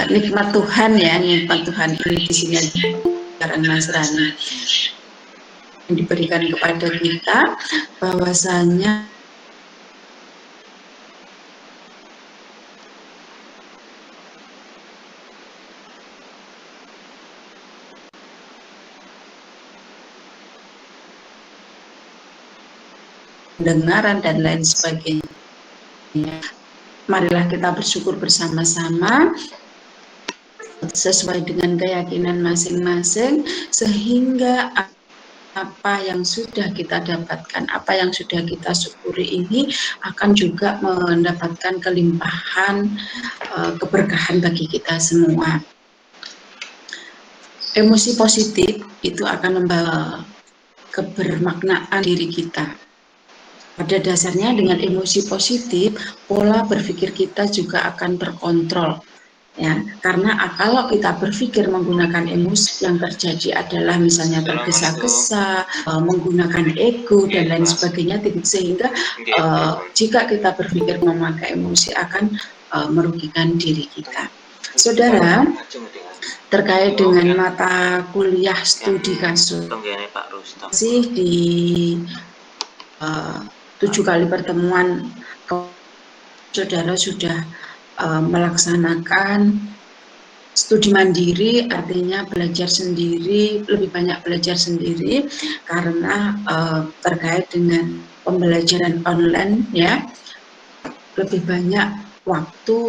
nikmat Tuhan ya, nikmat Tuhan ini di sini ajaran Nasrani yang diberikan kepada kita, bahwasanya pendengaran dan lain sebagainya. Marilah kita bersyukur bersama-sama sesuai dengan keyakinan masing-masing, sehingga apa yang sudah kita dapatkan, apa yang sudah kita syukuri ini akan juga mendapatkan kelimpahan keberkahan bagi kita semua. Emosi positif itu akan membawa kebermaknaan diri kita. Pada dasarnya dengan emosi positif, pola berpikir kita juga akan terkontrol. Ya, karena kalau kita berpikir menggunakan emosi, yang terjadi adalah misalnya tergesa-gesa, menggunakan ego dan lain sebagainya, sehingga jika kita berpikir memakai emosi akan merugikan diri kita. Saudara, terkait dengan mata kuliah studi kasus di 7 kali pertemuan, saudara sudah melaksanakan studi mandiri, artinya belajar sendiri, lebih banyak belajar sendiri karena terkait dengan pembelajaran online ya, lebih banyak waktu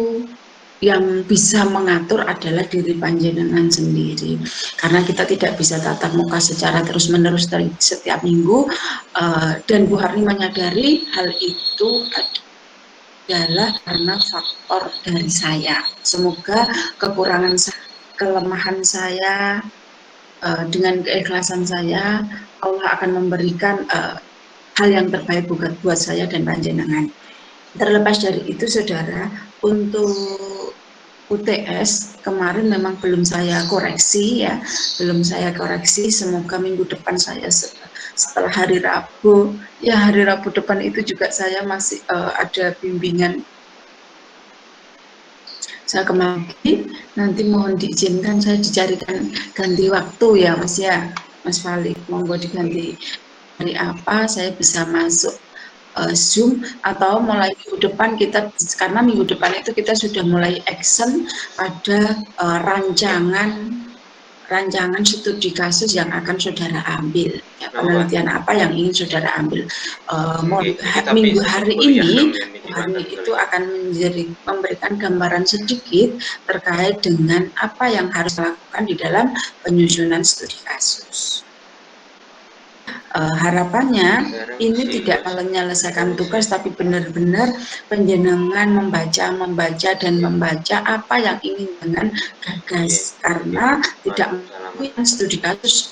yang bisa mengatur adalah diri panjenengan sendiri, karena kita tidak bisa tatap muka secara terus-menerus setiap minggu, dan Bu Harni menyadari hal itu adalah karena faktor dari saya. Semoga kekurangan saya, kelemahan saya, dengan keikhlasan saya, Allah akan memberikan hal yang terbaik buat saya dan panjenengan. Terlepas dari itu, saudara, untuk UTS kemarin memang belum saya koreksi ya, semoga minggu depan saya setelah hari Rabu, ya hari Rabu depan itu juga saya masih ada bimbingan. Saya kemarin nanti mohon diizinkan saya dicarikan ganti waktu ya Mas Falik, monggo diganti hari apa saya bisa masuk Zoom, atau mulai minggu depan kita, karena minggu depan itu kita sudah mulai action pada rancangan studi kasus yang akan saudara ambil ya, penelitian apa yang ingin saudara ambil. Minggu hari ini itu akan memberikan gambaran sedikit terkait dengan apa yang harus dilakukan di dalam penyusunan studi kasus. Harapannya ini tidak menyelesaikan tugas, tapi benar-benar penjenengan membaca apa yang ingin dengan gagas, karena tidak mungkin studi kasus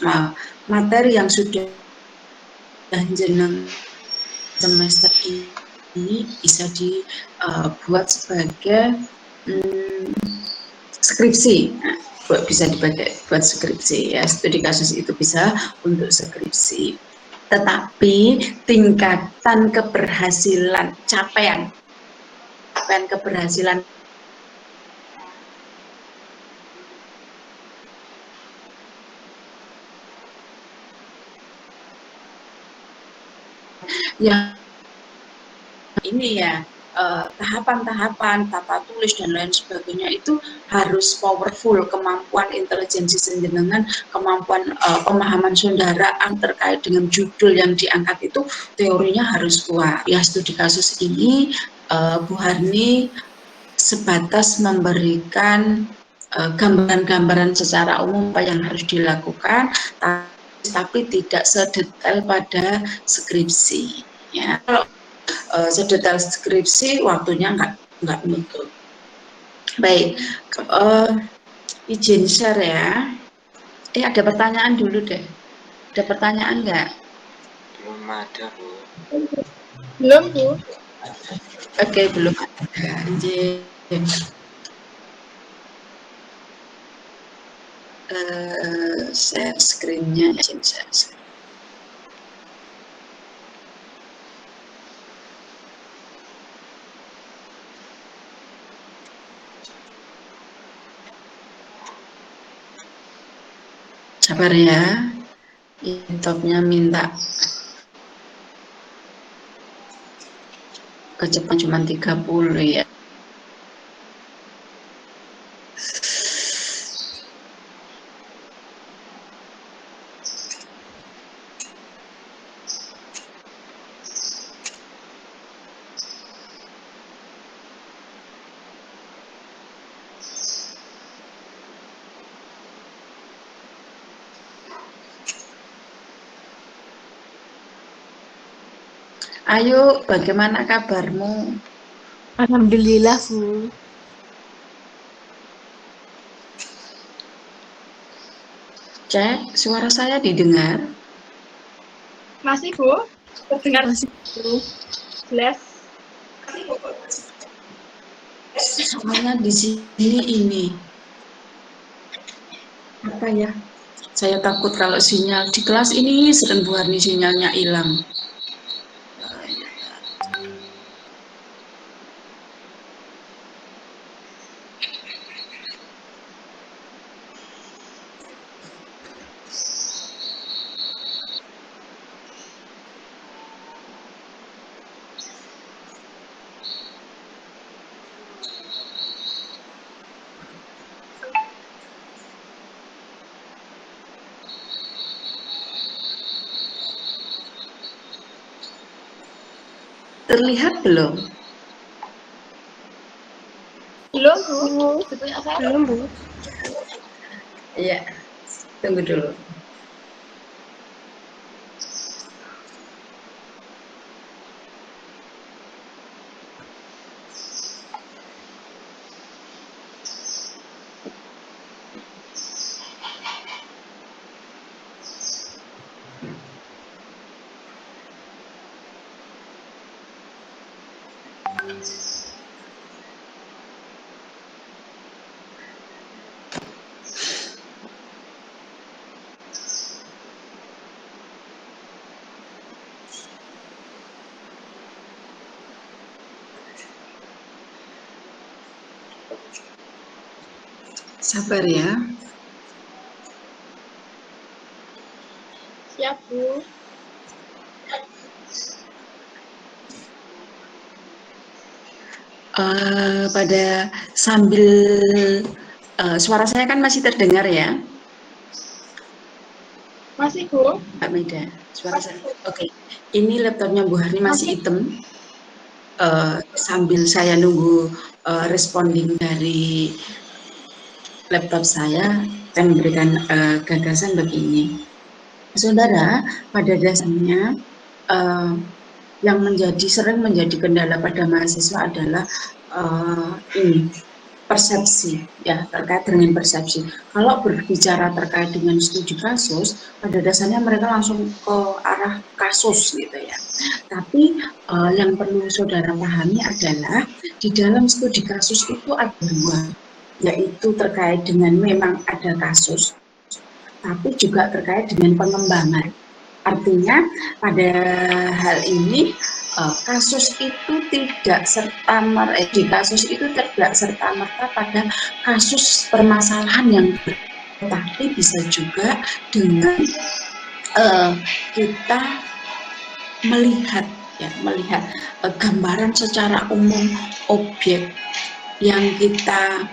materi yang sudah jenengan semester ini bisa dibuat sebagai skripsi. Bisa dipakai buat skripsi ya, studi kasus itu bisa untuk skripsi. Tetapi tingkatan keberhasilan, capaian keberhasilan yang ini ya, tahapan-tahapan tata tulis dan lain sebagainya itu harus powerful, kemampuan intelijensi jenengan, kemampuan pemahaman saudara terkait dengan judul yang diangkat itu teorinya harus kuat. Ya, studi kasus ini Bu Harni sebatas memberikan gambaran-gambaran secara umum apa yang harus dilakukan, tapi tidak sedetail pada skripsi. Ya, kalau sedetail skripsi waktunya nggak menutup. Baik, izin share ya. Ada pertanyaan dulu deh. Ada pertanyaan nggak? Belum ada, Bu. Belum, Bu. Oke, belum ada. Izin. Share screen-nya, izin share screen. Sabar ya, laptopnya minta kecepatan cuma 30 ya. Ayo, bagaimana kabarmu? Alhamdulillah, Bu. Cek, suara saya didengar? Masih, Bu? Terdengar Masih Bu. jelas. Soalnya di sini ini apa ya? Saya takut kalau sinyal di kelas ini sering Bu Harni sinyalnya hilang. Terlihat belum? Belum, Bu. Sebetulnya saya Belum Bu. Iya, tunggu dulu. Sabar ya. siap, Bu. Pada sambil suara saya kan masih terdengar ya, Masih, Bu. Mbak Meda. Suara saya, oke. Ini laptopnya Bu Harni masih hitam. Sambil saya nunggu responding dari laptop saya memberikan gagasan begini. Saudara, pada dasarnya yang sering menjadi kendala pada mahasiswa adalah ini persepsi, ya, terkait dengan persepsi. Kalau berbicara terkait dengan studi kasus, pada dasarnya mereka langsung ke arah kasus gitu ya. Tapi yang perlu saudara pahami adalah di dalam studi kasus itu ada dua, yaitu terkait dengan memang ada kasus, tapi juga terkait dengan pengembangan. Artinya pada hal ini kasus itu tidak serta merta di kasus itu tidak serta merta pada kasus permasalahan yang tetapi bisa juga dengan kita melihat gambaran secara umum objek yang kita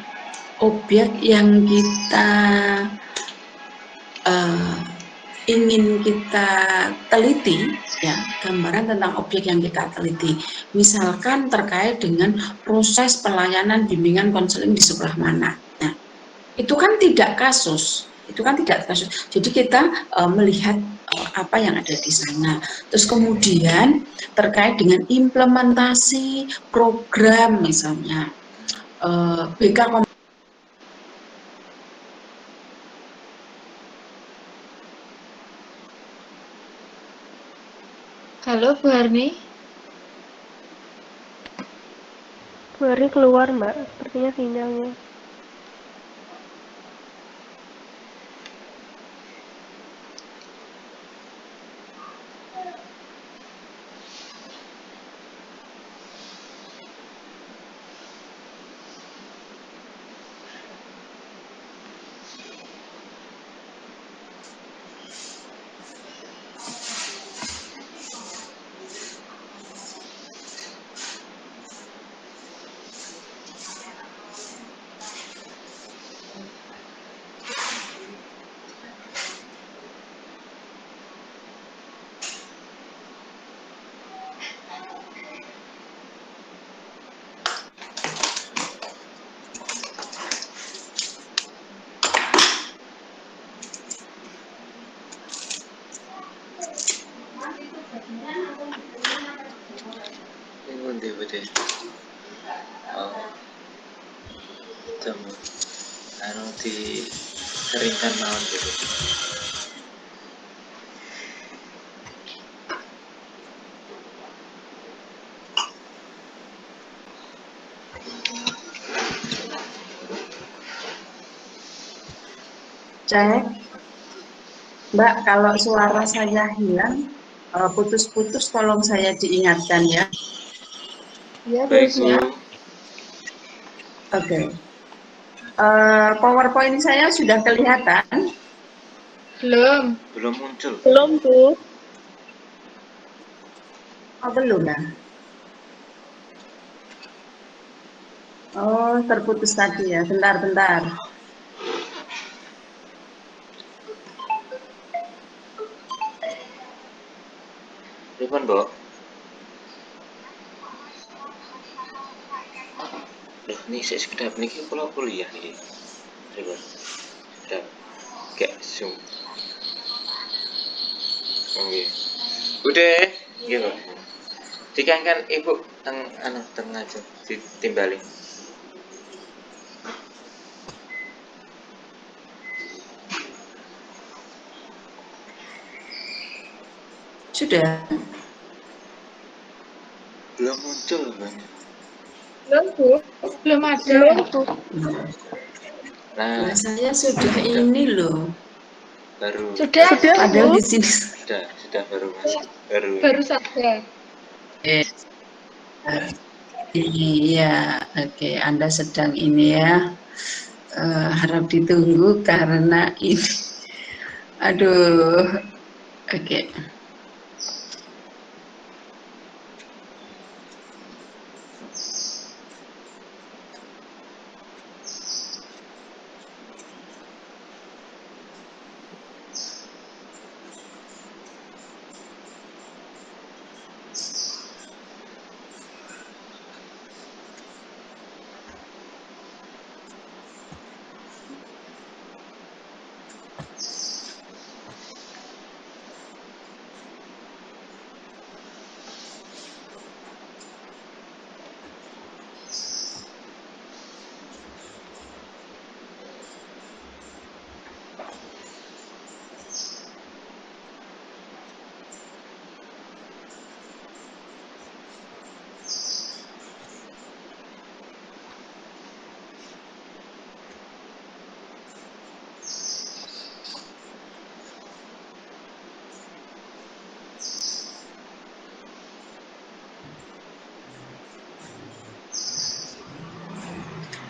ingin kita teliti, ya, gambaran tentang objek yang kita teliti. Misalkan terkait dengan proses pelayanan bimbingan konseling di sekolah mana. Nah, itu kan tidak kasus, Jadi kita melihat apa yang ada di sana. Terus kemudian terkait dengan implementasi program misalnya BK. Halo, Bu Harni. Bu Harni keluar Mbak, sepertinya sinyalnya. deh. Oh, temu anu dikeringkan mawon gitu. Cek, Mbak, kalau suara saya hilang, putus-putus, tolong saya diingatkan ya. Ya, Baik, Bu. terusnya. Oke. PowerPoint saya sudah kelihatan. Belum. Belum muncul. Belum, Bu. Oh, belum ya? Oh, terputus tadi ya. Bentar. Pripun, Mbok? Loh, ini saya sekedap niki kula kuliah iki. Pripun? Sekedap kayak Zoom. Nggih. Bude, nggih, Bu. Dikangkan Ibu teng teng ngajeng ditimbali. Sudah. Belum muncul, Bang. Belum, Bu. Belum ada. Belum, Bu. Nah, Saya sudah ini loh. baru Sudah. Padahal Bu. di sini. sudah baru masuk. Baru saja. Iya, oke. Anda sedang ini ya. Harap ditunggu karena ini. Aduh. Oke.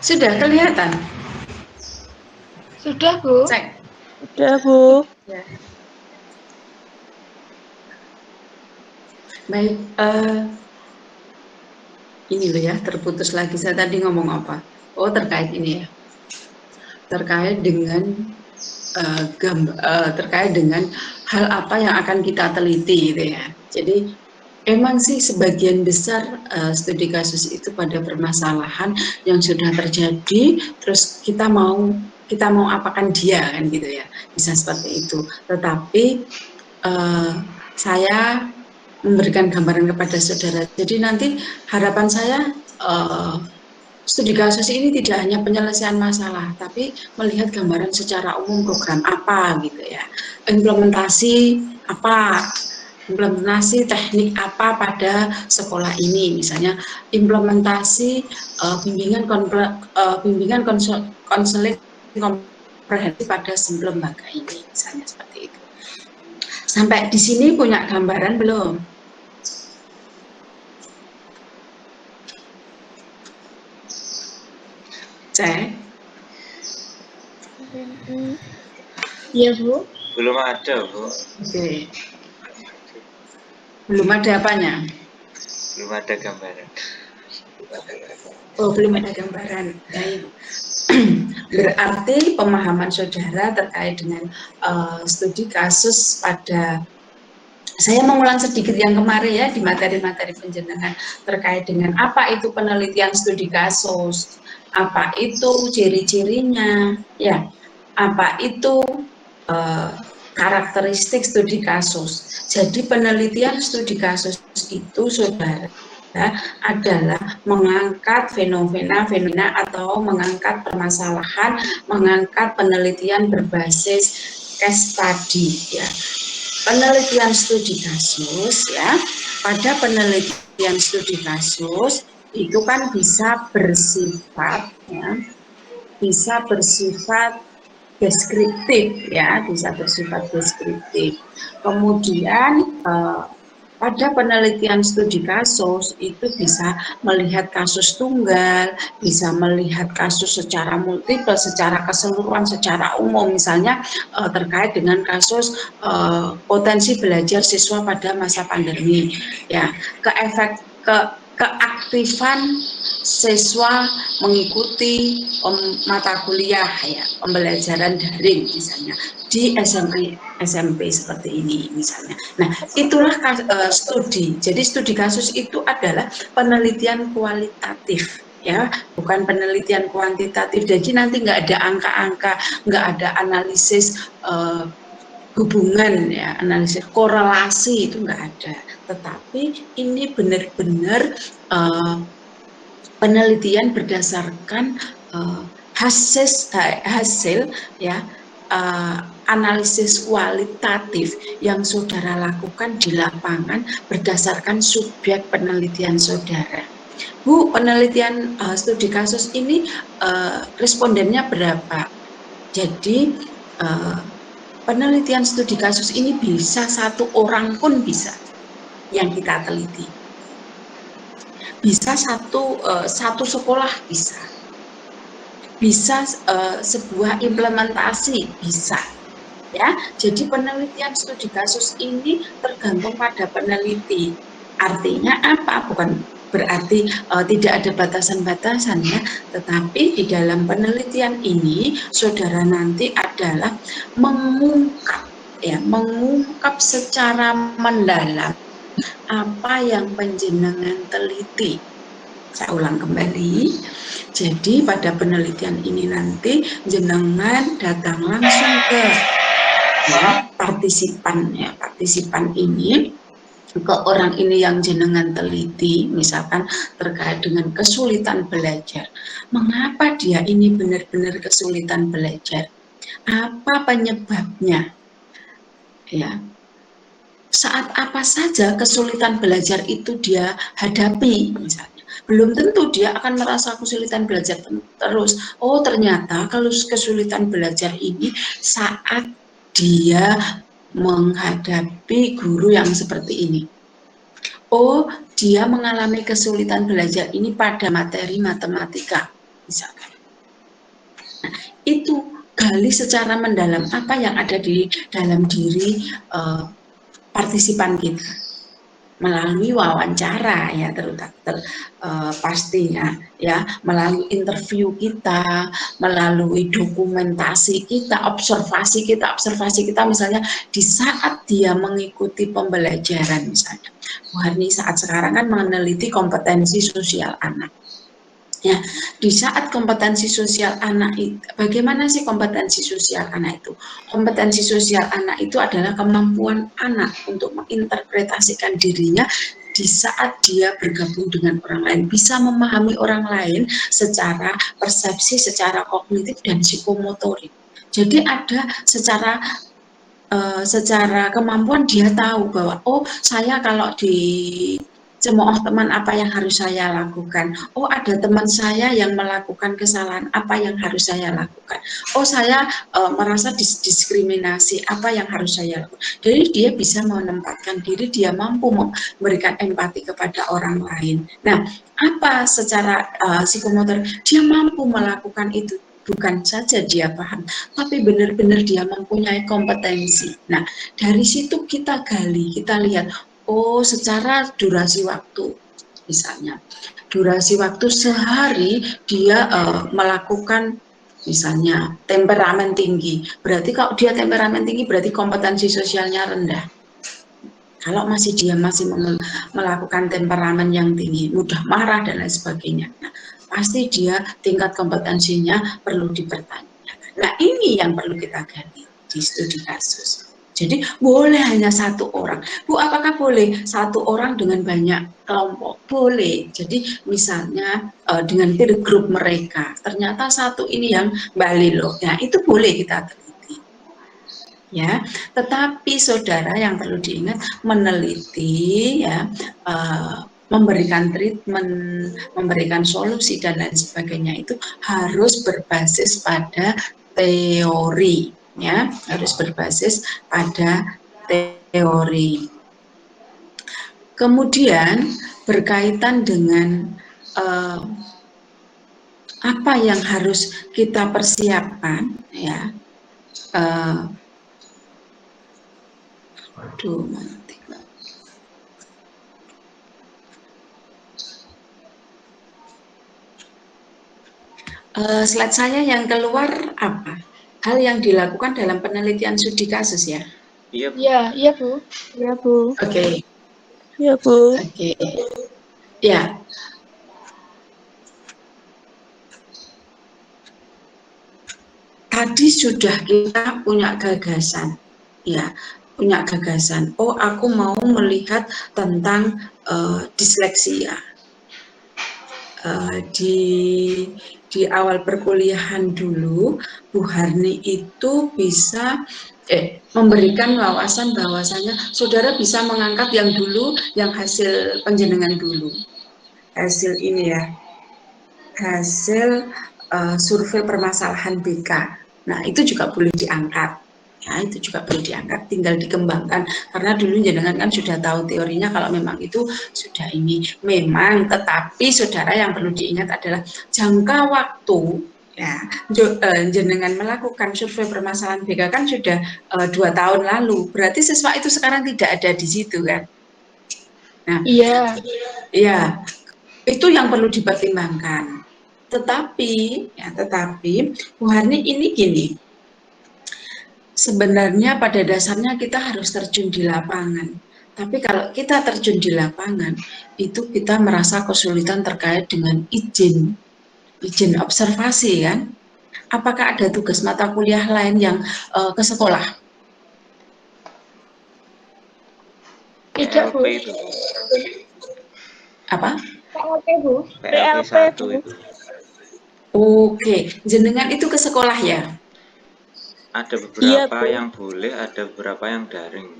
Sudah kelihatan? Sudah, Bu. Cek. Udah, Bu. Ya. Baik, ini loh ya, terputus lagi. Saya tadi ngomong apa? Oh, terkait ini ya. Terkait dengan terkait dengan hal apa yang akan kita teliti gitu ya. Jadi emang sih sebagian besar studi kasus itu pada permasalahan yang sudah terjadi, terus kita mau apakan dia kan gitu ya, bisa seperti itu. Tetapi saya memberikan gambaran kepada saudara. Jadi nanti harapan saya studi kasus ini tidak hanya penyelesaian masalah, tapi melihat gambaran secara umum program apa gitu ya, implementasi apa, implementasi teknik apa pada sekolah ini, misalnya implementasi bimbingan konseling komprehensif pada lembaga ini, misalnya seperti itu. Sampai di sini punya gambaran belum? Cek. Iya, Bu. Belum ada, Bu. Oke. Belum ada apanya? Belum ada gambaran. Oh, belum ada gambaran. Baik. Berarti pemahaman saudara terkait dengan studi kasus pada, saya mengulang sedikit yang kemarin ya di materi-materi penjenengan terkait dengan apa itu penelitian studi kasus, apa itu ciri-cirinya, ya, apa itu karakteristik studi kasus. Jadi penelitian studi kasus itu saudara adalah mengangkat fenomena atau mengangkat permasalahan, mengangkat penelitian berbasis case study ya. Penelitian studi kasus ya. Pada penelitian studi kasus itu kan bisa bersifat ya, bisa bersifat deskriptif ya, bisa bersifat deskriptif. Kemudian pada penelitian studi kasus itu bisa melihat kasus tunggal, bisa melihat kasus secara multiple, secara keseluruhan, secara umum, misalnya terkait dengan kasus potensi belajar siswa pada masa pandemi, ya, keaktifan siswa mengikuti mata kuliah ya, pembelajaran daring misalnya di SMP seperti ini misalnya. Nah, itulah studi. Jadi studi kasus itu adalah penelitian kualitatif ya, bukan penelitian kuantitatif. Jadi nanti nggak ada angka-angka, nggak ada analisis hubungan ya, analisis korelasi itu nggak ada. Tetapi ini benar-benar penelitian berdasarkan hasil ya, analisis kualitatif yang saudara lakukan di lapangan berdasarkan subjek penelitian saudara. Bu, penelitian studi kasus ini respondennya berapa? Jadi penelitian studi kasus ini bisa 1 orang pun bisa yang kita teliti. Bisa satu sekolah bisa sebuah implementasi bisa ya. Jadi penelitian studi kasus ini tergantung pada peneliti. Artinya apa? Bukan berarti tidak ada batasan-batasan ya, tetapi di dalam penelitian ini saudara nanti adalah mengungkap secara mendalam apa yang panjenengan teliti. Saya ulang kembali. Jadi pada penelitian ini nanti jenengan datang langsung ke partisipan ini, ke orang ini yang jenengan teliti, misalkan terkait dengan kesulitan belajar. Mengapa dia ini benar-benar kesulitan belajar? Apa penyebabnya? Ya. Saat apa saja kesulitan belajar itu dia hadapi misalnya. Belum tentu dia akan merasa kesulitan belajar terus. Oh, ternyata kalau kesulitan belajar ini saat dia menghadapi guru yang seperti ini. Oh, dia mengalami kesulitan belajar ini pada materi matematika misalkan. Nah, itu gali secara mendalam apa yang ada di dalam diri partisipan kita melalui wawancara ya, pastinya ya, melalui interview kita, melalui dokumentasi kita, observasi kita misalnya di saat dia mengikuti pembelajaran misalnya. Bu Harni saat sekarang kan meneliti kompetensi sosial anak. Ya, di saat kompetensi sosial anak itu, bagaimana sih kompetensi sosial anak itu? Kompetensi sosial anak itu adalah kemampuan anak untuk menginterpretasikan dirinya di saat dia bergabung dengan orang lain, bisa memahami orang lain secara persepsi, secara kognitif dan psikomotorik. Jadi ada secara kemampuan dia tahu bahwa oh, saya kalau di cemooh teman apa yang harus saya lakukan. Oh, ada teman saya yang melakukan kesalahan, apa yang harus saya lakukan. Oh, saya merasa diskriminasi, apa yang harus saya lakukan. Jadi dia bisa menempatkan diri, dia mampu memberikan empati kepada orang lain. Nah, apa secara psikomotor dia mampu melakukan itu. Bukan saja dia paham, tapi benar-benar dia mempunyai kompetensi. Nah, dari situ kita gali, kita lihat, oh, secara durasi waktu, misalnya, durasi waktu sehari dia melakukan misalnya temperamen tinggi. Berarti kalau dia temperamen tinggi, berarti kompetensi sosialnya rendah. Kalau dia masih melakukan temperamen yang tinggi, mudah marah dan lain sebagainya, nah, pasti dia tingkat kompetensinya perlu dipertanyakan. Nah, ini yang perlu kita gali di studi kasus. Jadi boleh hanya satu orang. Bu, apakah boleh satu orang dengan banyak kelompok? Boleh. Jadi misalnya dengan peer group mereka, ternyata satu ini yang Bali loh. Ya, itu boleh kita teliti. Ya, tetapi saudara yang perlu diingat, meneliti ya, memberikan treatment, memberikan solusi dan lain sebagainya itu harus berbasis pada teori, ya, harus berbasis pada teori. Kemudian berkaitan dengan apa yang harus kita persiapkan, ya. Slide saya yang keluar apa? Hal yang dilakukan dalam penelitian studi kasus ya? Iya, Bu. Iya, Bu. Ya, Bu. Oke. Ya, Bu. Oke. Ya. Tadi sudah kita punya gagasan, ya, punya gagasan. Oh, aku mau melihat tentang disleksia. Di awal perkuliahan dulu, Bu Harni itu bisa memberikan wawasan bahwasanya saudara bisa mengangkat yang dulu, yang hasil penjenengan dulu. Hasil ini ya, hasil survei permasalahan BK. Nah, itu juga boleh diangkat. Ya, itu juga boleh diangkat, tinggal dikembangkan. Karena dulu jenengan kan sudah tahu teorinya kalau memang itu sudah ini. Memang, tetapi saudara yang perlu diingat adalah jangka waktu ya, jenengan melakukan survei permasalahan BK kan sudah 2 tahun lalu. Berarti siswa itu sekarang tidak ada di situ kan. Nah, Iya. Ya, itu yang perlu dipertimbangkan. Tetapi Bu Harni ini gini, sebenarnya pada dasarnya kita harus terjun di lapangan. Tapi kalau kita terjun di lapangan, itu kita merasa kesulitan terkait dengan izin observasi kan. Apakah ada tugas mata kuliah lain yang ke sekolah? Tidak, Bu. PLP itu. Apa? PLP, Bu. PLP 1 itu. Oke, jenengan itu ke sekolah ya? Ada beberapa yang boleh, ada beberapa yang daring.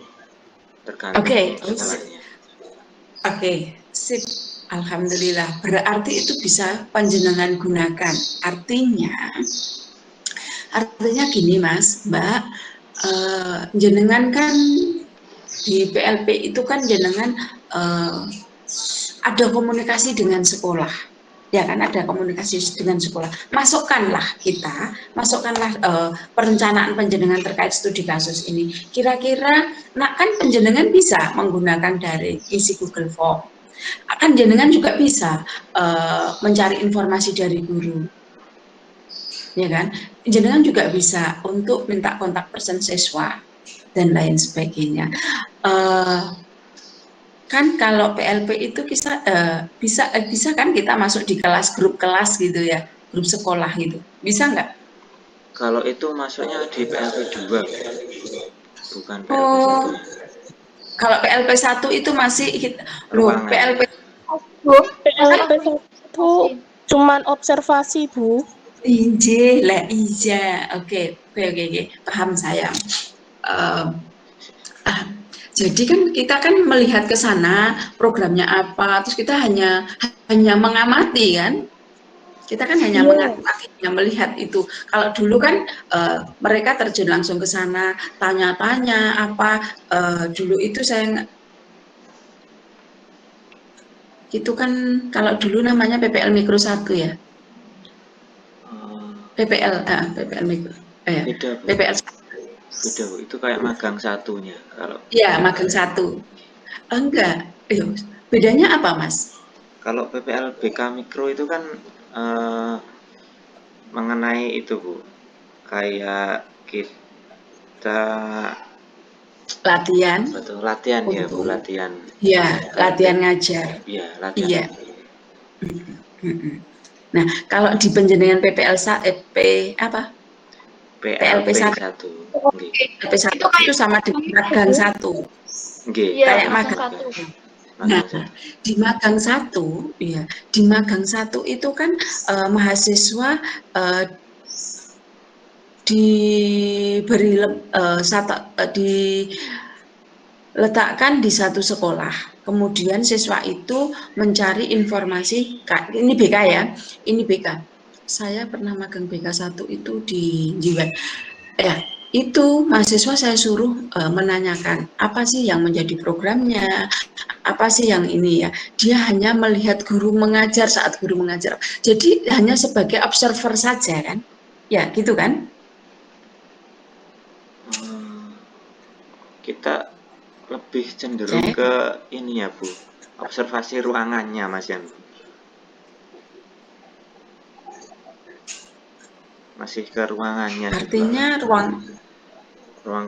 Tergantung sekolahnya. Oke, sip. Alhamdulillah. Berarti itu bisa panjenengan gunakan. Artinya gini Mas, Mbak, jenengan kan di PLP itu kan jenengan ada komunikasi dengan sekolah. Ya kan, ada komunikasi dengan sekolah. Masukkanlah perencanaan penjenengan terkait studi kasus ini. Kira-kira, nah kan penjenengan bisa menggunakan dari isi Google Form. Akan jenengan juga bisa mencari informasi dari guru. Ya kan? Jenengan juga bisa untuk minta kontak person siswa dan lain sebagainya. Kan kalau PLP itu bisa kan kita masuk di grup kelas gitu ya, grup sekolah gitu, bisa nggak? Kalau itu masuknya di PLP 2, bukan PLP 1. Kalau PLP 1 itu masih PLP 1 cuman observasi, Bu. Oke, paham saya. Jadi kan kita kan melihat ke sana programnya apa, terus kita hanya mengamati kan, kita kan hanya mengamati, melihat itu. Kalau dulu kan mereka terjun langsung ke sana, tanya-tanya apa, dulu itu saya itu kan kalau dulu namanya PPL Mikro 1 ya, PPL Mikro, beda, PPL 1. Beda, Bu. Itu kayak magang satunya kalau. Iya, magang 1. Enggak. Bedanya apa, Mas? Kalau PPL BK Mikro itu kan mengenai itu, Bu. Kayak kita latihan. Betul, latihan ya, Bu, latihan. Iya, latihan ngajar. Iya, latihan. Nah, kalau di penjenengan PPL apa? PLP PLP 1. Nggih. PLP 1 itu sama dengan magang 1. Nggih. Iya, Kayak magang magang. 1. Nah, Magang 1. di magang 1, ya, di magang 1 itu kan mahasiswa diletakkan di satu sekolah. Kemudian siswa itu mencari informasi, ini BK ya, ini BK. Saya pernah magang BK 1 itu di Jiwet. Ya, itu mahasiswa saya suruh menanyakan apa sih yang menjadi programnya, apa sih yang ini ya. Dia hanya melihat guru mengajar saat guru mengajar. Jadi hanya sebagai observer saja kan. Ya, gitu kan? Kita lebih cenderung Oke. ke ini ya Bu, observasi ruangannya Mas Yan. Masih ke ruangannya gitu. Artinya ruang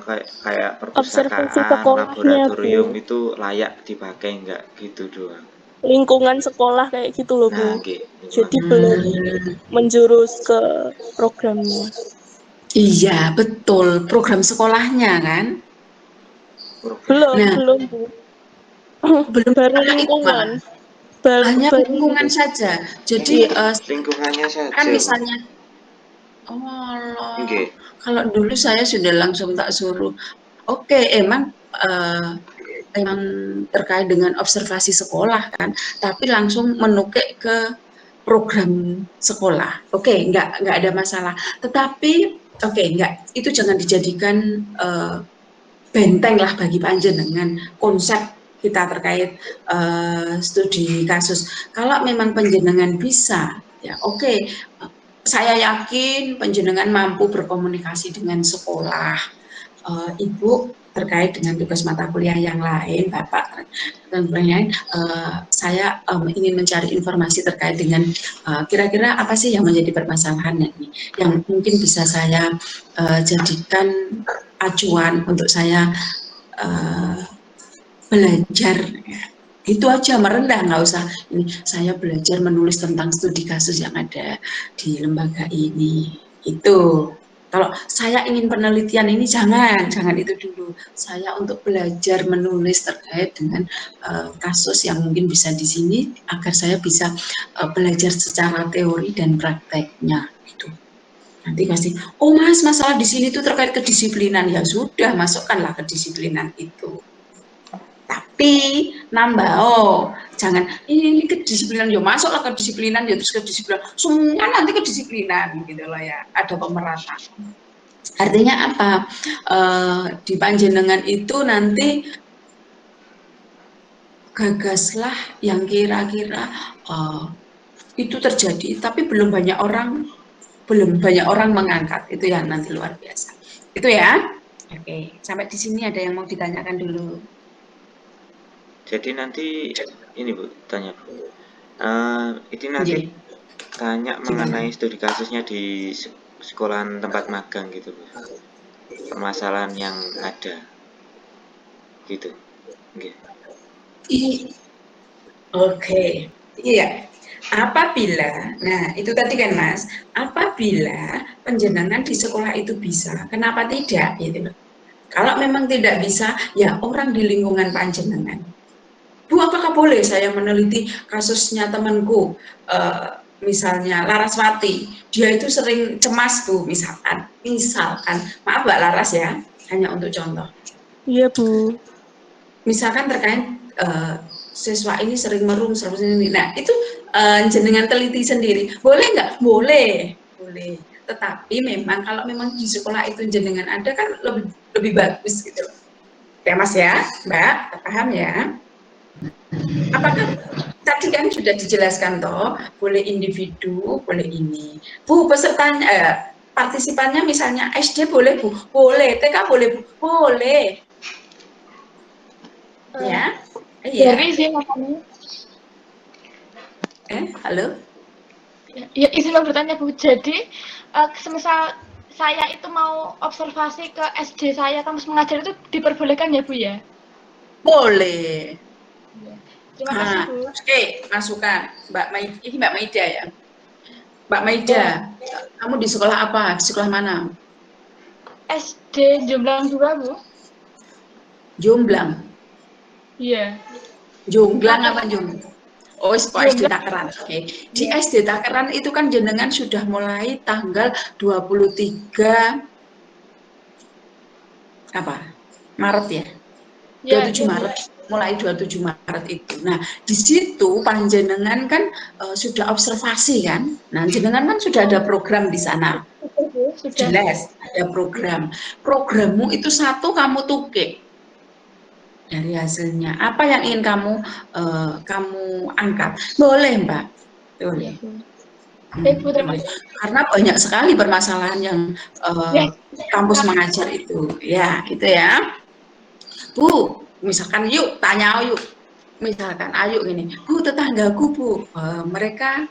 kayak Observasi perpustakaan, sekolahnya, laboratorium Bu. itu layak dipakai enggak gitu doang. Lingkungan sekolah kayak gitu loh, Bu. Nah, nggih. Jadi belum menjurus ke programnya. iya, betul. Program sekolahnya kan? Nah, Belum, Bu. belum Baru hanya itu lingkungan. malah. Hanya Baru lingkungan saja. Jadi Lingkungannya kan saja. misalnya, oh Allah, Nggih. kalau dulu saya sudah langsung tak suruh. Oke, emang terkait dengan observasi sekolah kan, tapi langsung menukik ke program sekolah. Oke, nggak ada masalah. Tetapi oke, nggak, itu jangan dijadikan benteng lah bagi panjenengan konsep kita terkait studi kasus. Kalau memang panjenengan bisa, ya oke. Saya yakin panjenengan mampu berkomunikasi dengan sekolah, Ibu terkait dengan tugas mata kuliah yang lain, Bapak dan lain-lain. Saya ingin mencari informasi terkait dengan kira-kira apa sih yang menjadi permasalahan ini, yang mungkin bisa saya jadikan acuan untuk saya belajar. Itu aja, merendah, nggak usah ini saya belajar menulis tentang studi kasus yang ada di lembaga ini. Itu kalau saya ingin penelitian ini jangan itu dulu. Saya untuk belajar menulis terkait dengan kasus yang mungkin bisa di sini agar saya bisa belajar secara teori dan prakteknya gitu. Nanti pasti, oh Mas, masalah di sini tuh terkait kedisiplinan. Ya sudah, masukkanlah kedisiplinan itu. Tapi nambah, jangan ini kedisiplinan, yo masuklah kedisiplinan, ya terus kedisiplinan, semua nanti kedisiplinan gitu loh ya, ada pemerataan. Artinya apa? Di panjenengan itu nanti gagaslah yang kira-kira itu terjadi, tapi belum banyak orang mengangkat, itu yang nanti luar biasa. Itu ya. Oke, sampai di sini ada yang mau ditanyakan dulu. Jadi nanti ini Bu, tanya Bu. Ini nanti Jadi, tanya mengenai studi kasusnya di sekolahan tempat magang gitu Bu. Permasalahan yang ada. Gitu. Nggih. Oke, iya. Apabila, nah itu tadi kan Mas, apabila penjenengan di sekolah itu bisa, kenapa tidak? Gitu. Kalau memang tidak bisa, ya orang di lingkungan panjenengan. Bu, apakah boleh saya meneliti kasusnya temanku, misalnya Laraswati, dia itu sering cemas Bu, misalkan, maaf Mbak Laras ya, hanya untuk contoh. Iya, Bu. Misalkan terkait siswa ini sering merung, ini. Nah, itu jenengan teliti sendiri. Boleh nggak? Boleh. Tetapi memang kalau memang di sekolah itu jenengan ada kan lebih bagus gitu. Ya Mas ya, Mbak, paham ya? Apakah tadi kan sudah dijelaskan toh, boleh individu, boleh ini. Bu, pesertanya partisipannya misalnya SD boleh Bu? Boleh. TK boleh Bu? Boleh. Ya. Iya. Jadi sih makanya. Halo? Ya, izin bertanya Bu. Jadi, semisal saya itu mau observasi ke SD saya kampus mengajar itu diperbolehkan ya Bu ya? Boleh. Terima kasih Bu. Oke, masukan Mbak Maida. Ini Mbak Maida ya? Mbak Maida, kamu di sekolah apa? Di sekolah mana? SD Jomblang 2, Bu. Jomblang. Iya. Jomblang apa Jomblang? Oh, SD Jomblang. Takeran. Oke. Di Iya. SD Takeran itu kan jenengan sudah mulai tanggal 23 apa? Maret ya? Iya, 27 iya, Bu. Maret, mulai 27 Maret itu. Nah, di situ panjenengan kan sudah observasi kan? Nah, jenengan kan sudah ada program di sana. Sudah, Bu. Sudah. Jelas, ada program. Programmu itu satu kamu tukik dari hasilnya. Apa yang ingin kamu angkat? Boleh, Mbak. Iya, Boleh. Bu. Baik, Bu, terima Boleh. kasih. Karena banyak sekali permasalahan yang Yes. kampus mengajar itu. Ya, itu ya. Bu, misalkan yuk tanya yuk. Misalkan ayo gini, Bu, tetanggaku Bu, mereka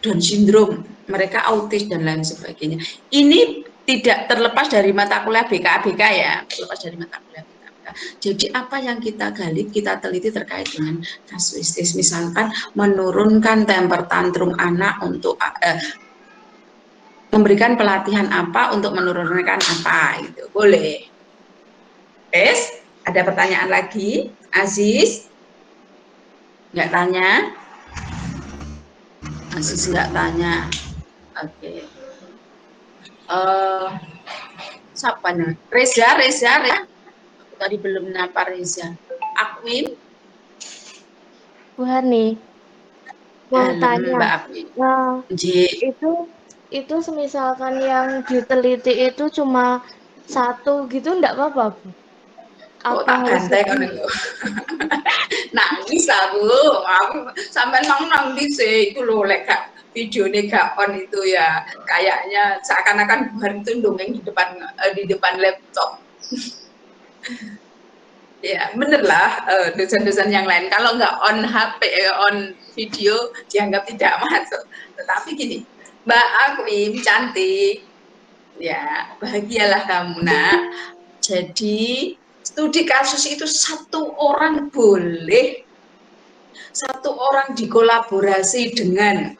Down syndrome, mereka autis dan lain sebagainya. Ini tidak terlepas dari mata kuliah BK ya, terlepas dari mata kuliah BK. Jadi apa yang kita gali, kita teliti terkait dengan kasuistis, misalkan menurunkan temper tantrum anak untuk memberikan pelatihan apa untuk menurunkan apa, itu boleh. Tes, ada pertanyaan lagi, Aziz? Nggak tanya? Aziz nggak tanya. Oke. Siapa nih? Reza ya. Aku tadi belum napa Reza. Akwin. Bu Hani, mau Halo, tanya, Mbak Akwin. J. itu semisalkan yang diteliti itu cuma satu gitu, enggak apa-apa, Bu? Kok Apa tak harus bantai kan lebih? itu? Nangis aku. Aku sampai nangis sih itu loh, gak videonya gak on itu ya. Kayaknya seakan-akan Bu Hari itu dongeng di depan laptop. Ya, bener lah, dosen-dosen yang lain. Kalau nggak on HP, on video, dianggap tidak masuk. Tetapi gini, Mbak Akwin, cantik, ya, bahagialah kamu, nak. Jadi, studi kasus itu satu orang boleh, satu orang dikolaborasi dengan,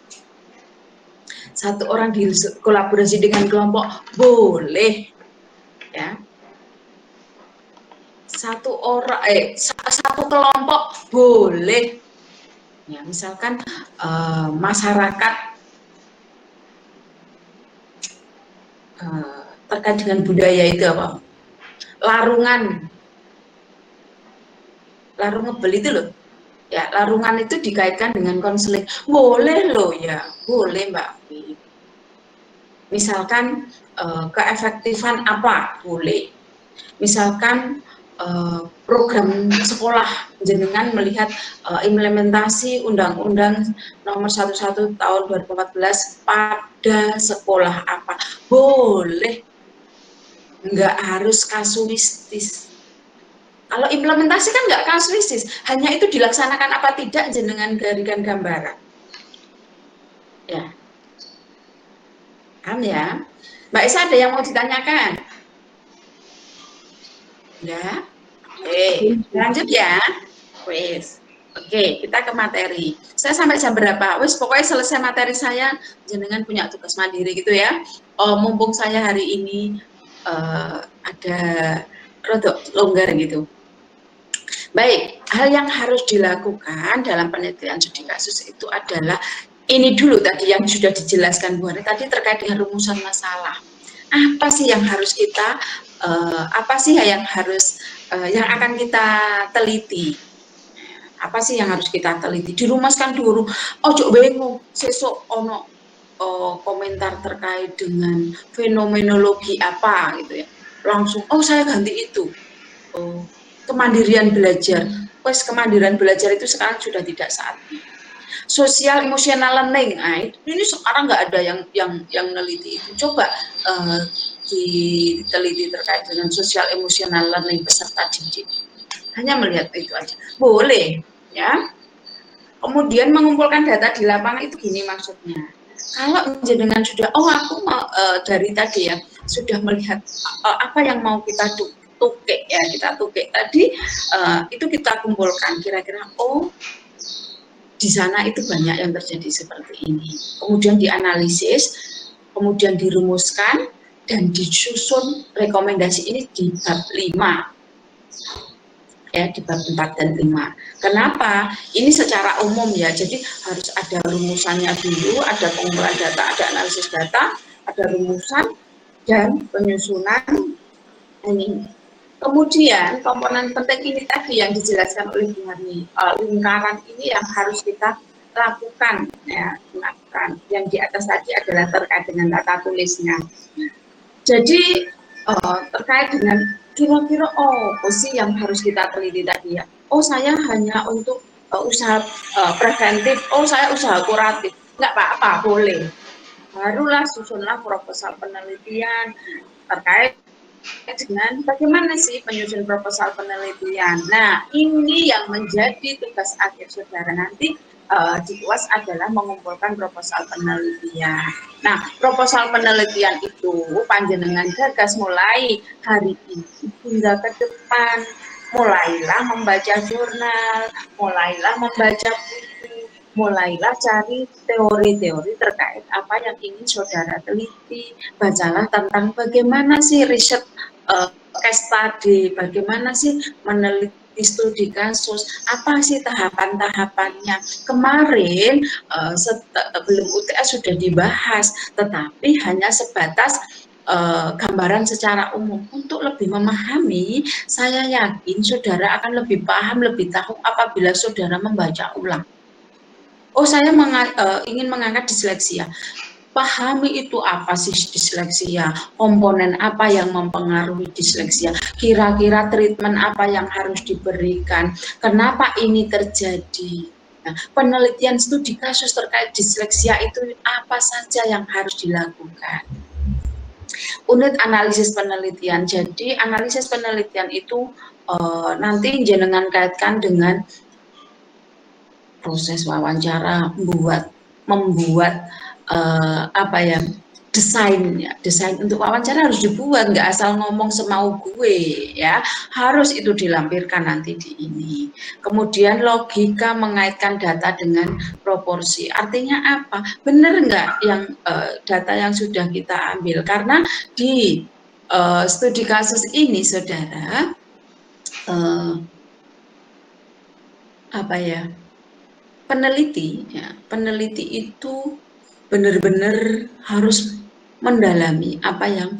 satu orang dikolaborasi dengan kelompok, boleh, ya. Satu kelompok boleh ya, misalkan masyarakat terkait dengan budaya itu apa, larungan ngebel itu loh ya, larungan itu dikaitkan dengan konseling, boleh loh ya, boleh Mbak. Misalkan keefektifan apa, boleh. Misalkan program sekolah, jenengan melihat implementasi Undang-Undang Nomor 11 Tahun 2014 pada sekolah apa, boleh, nggak harus kasuistis. Kalau implementasi kan nggak kasuistis, hanya itu dilaksanakan apa tidak jenengan berikan gambaran. Ya, paham ya? Mbak Isa, ada yang mau ditanyakan? Enggak? Oke, lanjut ya. Wes. Oke, kita ke materi. Saya sampai jam berapa? Wes, pokoknya selesai materi saya, jenengan punya tugas mandiri gitu ya. Mumpung saya hari ini ada rodok longgar gitu. Baik, hal yang harus dilakukan dalam penelitian studi kasus itu adalah ini dulu tadi yang sudah dijelaskan Bu Hani tadi terkait dengan rumusan masalah. Apa sih yang harus kita, yang akan kita teliti? Apa sih yang harus kita teliti? Dirumuskan dulu. Ojo bingung, sesuk ono komentar terkait dengan fenomenologi apa gitu ya. Langsung, saya ganti itu. Kemandirian belajar. Wes, kemandirian belajar itu sekarang sudah tidak saatnya. Sosial emotional learning, ini sekarang nggak ada yang neliti itu. Coba diteliti terkait dengan sosial emotional learning peserta didik. Hanya melihat itu aja, boleh ya. Kemudian mengumpulkan data di lapangan itu gini maksudnya. Kalau jenengan sudah, aku mau dari tadi ya sudah melihat apa yang mau kita tukik ya, kita tukik tadi itu kita kumpulkan kira-kira di sana itu banyak yang terjadi seperti ini. Kemudian dianalisis, kemudian dirumuskan, dan disusun rekomendasi ini di bab 5 ya, di bab 4 dan 5. Kenapa? Ini secara umum ya, jadi harus ada rumusannya dulu, ada pengumpulan data, ada analisis data, ada rumusan dan penyusunan ini. Kemudian komponen penting ini tadi yang dijelaskan oleh Bu Hani, lingkaran ini yang harus kita lakukan ya, lakukan. Yang di atas tadi adalah terkait dengan tata tulisnya. Jadi terkait dengan kira-kira posisi yang harus kita teliti tadi ya. Oh, saya hanya untuk usaha preventif, oh saya usaha kuratif. Enggak apa-apa, boleh. Barulah susunlah proposal penelitian terkait dengan bagaimana sih penyusun proposal penelitian. Nah, ini yang menjadi tugas akhir saudara nanti di UAS adalah mengumpulkan proposal penelitian. Nah, proposal penelitian itu panjenengan gagas mulai hari ini hingga ke depan. Mulailah membaca jurnal, mulailah membaca buku, mulailah cari teori-teori terkait apa yang ingin saudara teliti. Bacalah tentang bagaimana sih riset case study, bagaimana sih meneliti studi kasus, apa sih tahapan-tahapannya. Kemarin belum UTS sudah dibahas, tetapi hanya sebatas gambaran secara umum. Untuk lebih memahami, saya yakin saudara akan lebih paham, lebih tahu apabila saudara membaca ulang. Oh, saya ingin mengangkat disleksia. Pahami itu apa sih disleksia, komponen apa yang mempengaruhi disleksia, kira-kira treatment apa yang harus diberikan, kenapa ini terjadi. Nah, penelitian studi kasus terkait disleksia itu apa saja yang harus dilakukan. Unit analisis penelitian. Jadi analisis penelitian itu nanti jenengan kaitkan dengan proses wawancara, membuat desain untuk wawancara harus dibuat, nggak asal ngomong semau gue ya, harus itu dilampirkan nanti di ini. Kemudian logika mengaitkan data dengan proporsi, artinya apa? Benar nggak yang data yang sudah kita ambil? Karena di studi kasus ini saudara peneliti itu benar-benar harus mendalami apa yang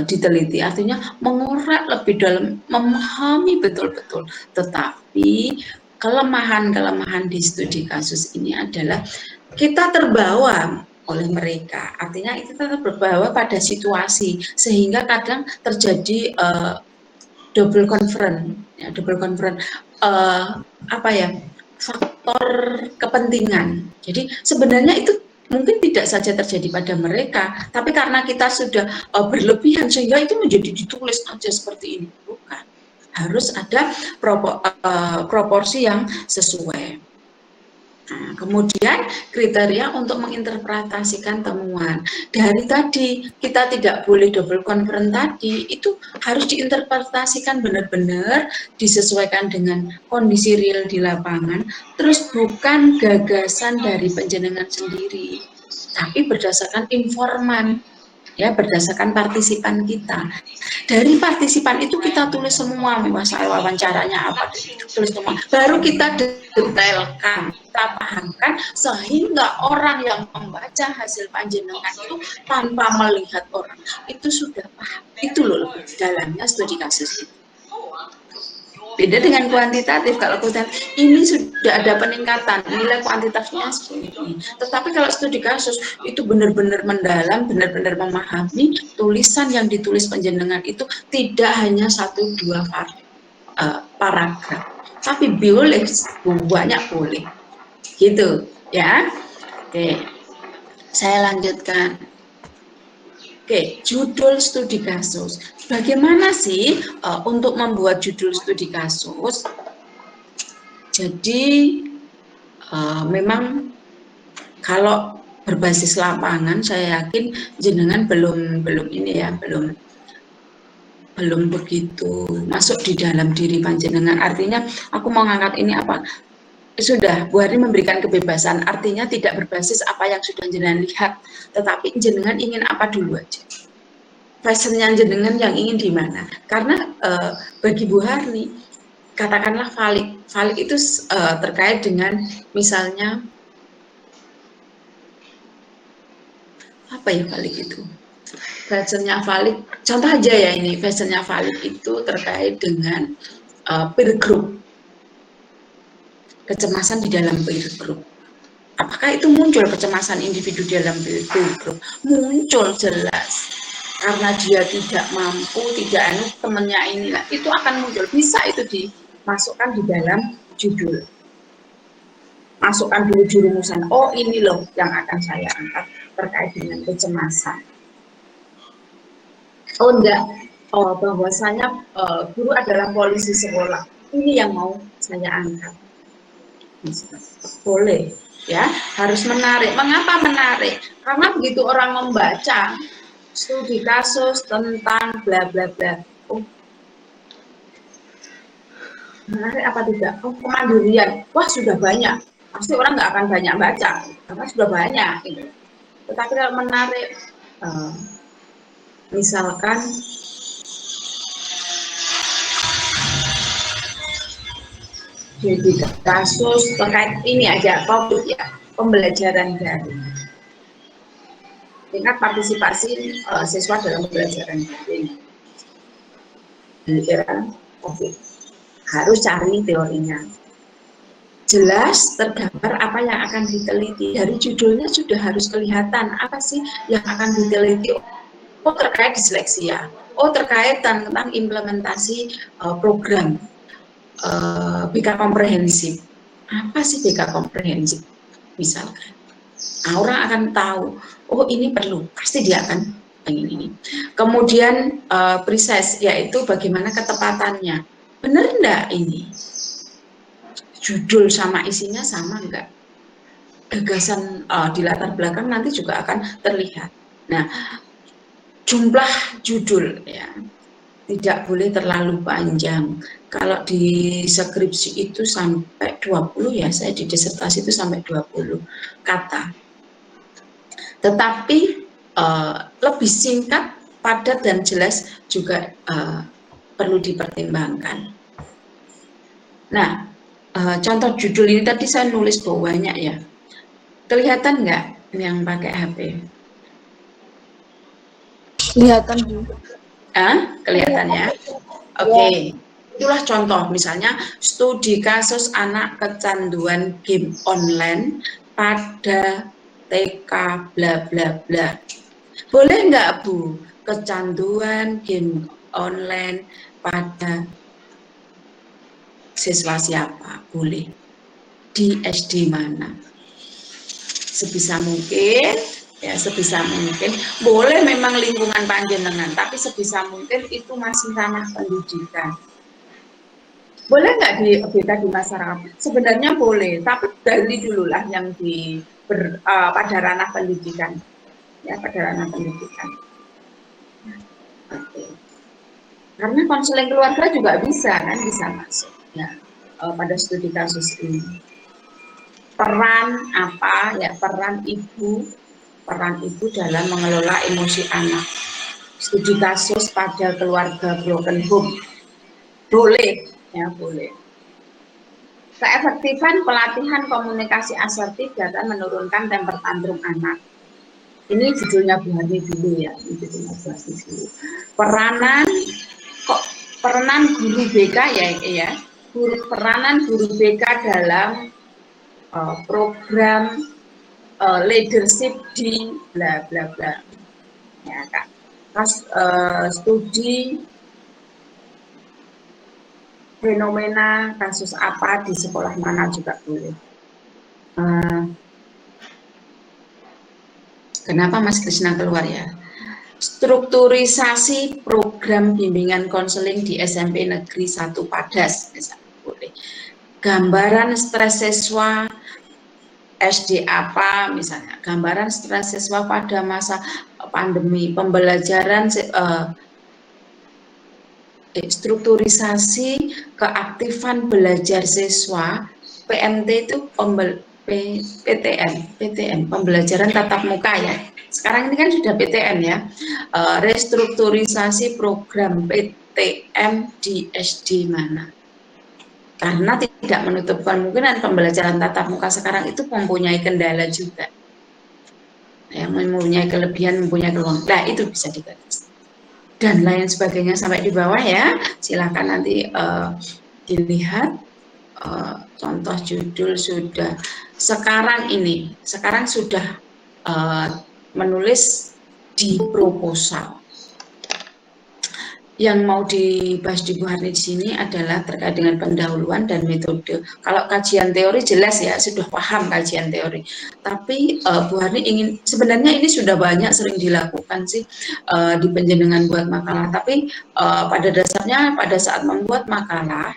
diteliti, artinya mengurat lebih dalam, memahami betul-betul. Tetapi kelemahan di studi kasus ini adalah kita terbawa oleh mereka, artinya kita terbawa pada situasi sehingga kadang terjadi double conference, faktor kepentingan. Jadi sebenarnya itu mungkin tidak saja terjadi pada mereka, tapi karena kita sudah berlebihan sehingga itu menjadi ditulis aja seperti ini. Bukan, harus ada proporsi yang sesuai. Nah, kemudian kriteria untuk menginterpretasikan temuan. Dari tadi kita tidak boleh double conference tadi, itu harus diinterpretasikan benar-benar disesuaikan dengan kondisi real di lapangan, terus bukan gagasan dari penjenengan sendiri, tapi berdasarkan informan, ya, berdasarkan partisipan kita. Dari partisipan itu kita tulis semua, masalah wawancaranya apa, tulis semua. Baru kita detailkan, kita pahamkan sehingga orang yang membaca hasil panjenengan itu tanpa melihat orang itu sudah paham. Itu loh lebih dalamnya studi kasus itu. Beda dengan kuantitatif, kalau kuantitatif ini sudah ada peningkatan, nilai kuantitatifnya seperti ini. Tetapi kalau studi kasus itu benar-benar mendalam, benar-benar memahami tulisan yang ditulis penjenengan itu tidak hanya 1-2 paragraf, tapi boleh banyak, boleh. Gitu ya. Oke, saya lanjutkan. Oke, judul studi kasus. Bagaimana sih untuk membuat judul studi kasus? Jadi memang kalau berbasis lapangan, saya yakin jenengan belum begitu masuk di dalam diri panjenengan. Artinya aku mau ngangkat ini apa? Sudah, Bu Hari memberikan kebebasan, artinya tidak berbasis apa yang sudah jenengan lihat, tetapi jenengan ingin apa dulu aja. fashionnya jenengan yang ingin di mana. Karena bagi Bu Harni, katakanlah valik itu terkait dengan misalnya apa ya valik itu? Fashionnya valik, contoh aja ya ini, fashionnya valik itu terkait dengan peer group, kecemasan di dalam peer group. Apakah itu muncul kecemasan individu dalam peer group? Muncul jelas. Karena dia tidak mampu, tidak temennya inilah, itu akan muncul. Bisa itu dimasukkan di dalam judul. Masukkan dulu rumusan. Oh ini loh yang akan saya angkat terkait dengan kecemasan. Oh enggak, bahwasanya guru adalah polisi sekolah. Ini yang mau saya angkat. Boleh, ya, harus menarik. Mengapa menarik? Karena begitu orang membaca studi kasus tentang bla bla bla. Oh, menarik apa tidak? Oh, kemandirian. Wah, sudah banyak. Pasti orang nggak akan banyak baca karena sudah banyak. Gitu. Tetapi kalau menarik, misalkan jadi kasus terkait ini aja, topik ya, pembelajaran daring. Tingkat partisipasi siswa dalam pembelajaran daring. Topik. Harus cari teorinya. Jelas tergambar apa yang akan diteliti. Dari judulnya sudah harus kelihatan apa sih yang akan diteliti. Oh, terkait disleksia. Oh, terkait tentang implementasi program BK komprehensif. Apa sih BK komprehensif? Misalkan. Orang akan tahu, oh ini perlu, pasti dia akan pengen ini. Kemudian precise, yaitu bagaimana ketepatannya. Benar enggak ini? Judul sama isinya sama enggak? Gagasan di latar belakang nanti juga akan terlihat. Nah, jumlah judul ya tidak boleh terlalu panjang. Kalau di skripsi itu sampai 20 ya, saya di disertasi itu sampai 20 kata. Tetapi lebih singkat, padat dan jelas juga perlu dipertimbangkan. Nah, contoh judul ini tadi saya nulis banyak ya. Kelihatan nggak yang pakai HP? Kelihatan. Kelihatan ya? Oke. Itulah contoh, misalnya studi kasus anak kecanduan game online pada TK bla bla bla. Boleh nggak Bu? Kecanduan game online pada siswa siapa? Boleh. Di SD mana? Sebisa mungkin, ya sebisa mungkin. Boleh memang lingkungan panjenengan, tapi sebisa mungkin itu masih ranah pendidikan. Boleh nggak kita di masyarakat? Sebenarnya boleh, tapi gali dululah yang pada ranah pendidikan. Ya, pada ranah pendidikan. Karena konseling keluarga juga bisa masuk ya pada studi kasus ini. Peran apa ya, peran ibu dalam mengelola emosi anak. Studi kasus pada keluarga broken home. Boleh ya, boleh. Keefektifan pelatihan komunikasi asertif dapat menurunkan temper tantrum anak. Ini judulnya Bu Harni dulu ya, judulnya Bu Harni dulu. Peranan guru BK ya, peranan guru BK dalam program leadership di bla bla bla. Ya Kak. Studi fenomena kasus apa di sekolah mana juga boleh. Kenapa Mas Krisna keluar ya? Strukturisasi program bimbingan konseling di SMP Negeri 1 Padas, misalnya boleh. Gambaran stres siswa SD apa, misalnya. Gambaran stres siswa pada masa pandemi, pembelajaran strukturisasi keaktifan belajar siswa. PMT itu PTM, pembelajaran tatap muka ya. Sekarang ini kan sudah PTM ya, restrukturisasi program PTM di SD mana. Karena tidak menutup kemungkinan pembelajaran tatap muka sekarang itu mempunyai kendala juga. Yang mempunyai kelebihan, mempunyai peluang. Nah, itu bisa digaris. Dan lain sebagainya sampai di bawah ya. Silakan nanti dilihat. Contoh judul sudah. Sekarang sudah menulis di proposal. Yang mau dibahas di Bu Harni di sini adalah terkait dengan pendahuluan dan metode. Kalau kajian teori jelas ya, sudah paham kajian teori. Tapi Bu Harni ingin, sebenarnya ini sudah banyak sering dilakukan sih di penjenengan buat makalah. Tapi pada dasarnya pada saat membuat makalah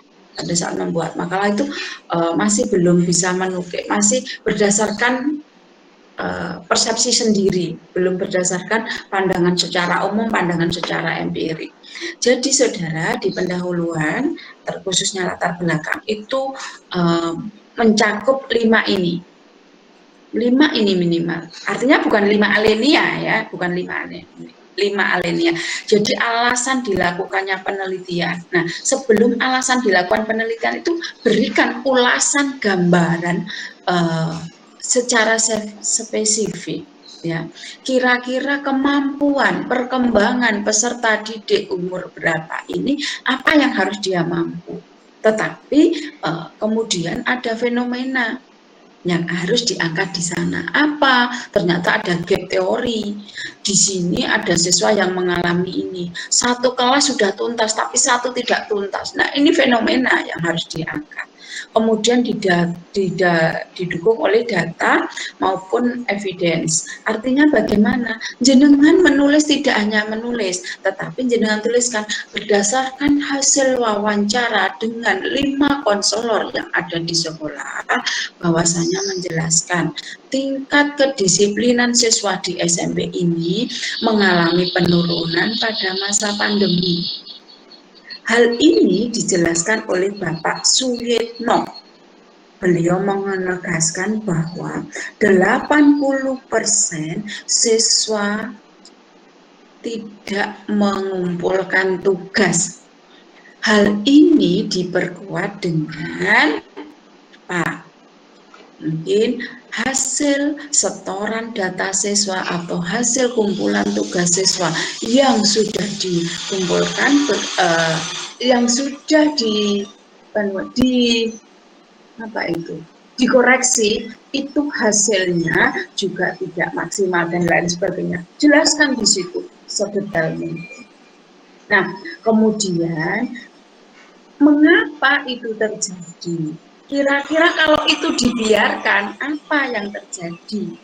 itu masih belum bisa menukik, masih berdasarkan persepsi sendiri, belum berdasarkan pandangan secara umum, pandangan secara empirik. Jadi saudara, di pendahuluan, terkhususnya latar belakang, itu mencakup 5 ini. 5 ini minimal. Artinya bukan 5 alinea ya, bukan 5 alinea. Jadi alasan dilakukannya penelitian. Nah, sebelum alasan dilakukan penelitian itu berikan ulasan gambaran secara spesifik ya. Kira-kira kemampuan perkembangan peserta didik umur berapa ini apa yang harus dia mampu. Tetapi kemudian ada fenomena yang harus diangkat di sana. Apa? Ternyata ada gap teori. Di sini ada siswa yang mengalami ini. Satu kelas sudah tuntas, tapi satu tidak tuntas. Nah, ini fenomena yang harus diangkat. Kemudian didukung oleh data maupun evidence. Artinya bagaimana? Jenengan menulis tidak hanya menulis, tetapi jenengan tuliskan berdasarkan hasil wawancara dengan 5 konselor yang ada di sekolah, bahwasanya menjelaskan tingkat kedisiplinan siswa di SMP ini mengalami penurunan pada masa pandemi. Hal ini dijelaskan oleh Bapak Suyitno. Beliau menegaskan bahwa 80% siswa tidak mengumpulkan tugas. Hal ini diperkuat dengan mungkin hasil setoran data siswa atau hasil kumpulan tugas siswa yang sudah dikumpulkan, yang sudah dikoreksi, itu hasilnya juga tidak maksimal dan lain sebagainya. Jelaskan di situ sedetail mungkin. Nah, kemudian mengapa itu terjadi? Kira-kira kalau itu dibiarkan, apa yang terjadi?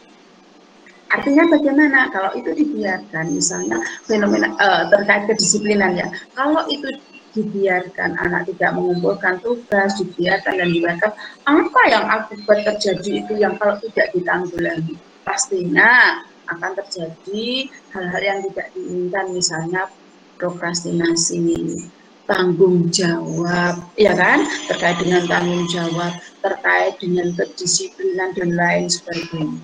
Artinya bagaimana kalau itu dibiarkan, misalnya fenomena terkait kedisiplinan ya. Kalau itu dibiarkan, anak tidak mengumpulkan tugas, dibiarkan dan dibiarkan, apa yang akibat terjadi itu yang kalau tidak ditanggulangi? Pastinya akan terjadi hal-hal yang tidak diinginkan, misalnya prokrastinasi, tanggung jawab, ya kan, terkait dengan tanggung jawab, terkait dengan kedisiplinan dan lain sebagainya.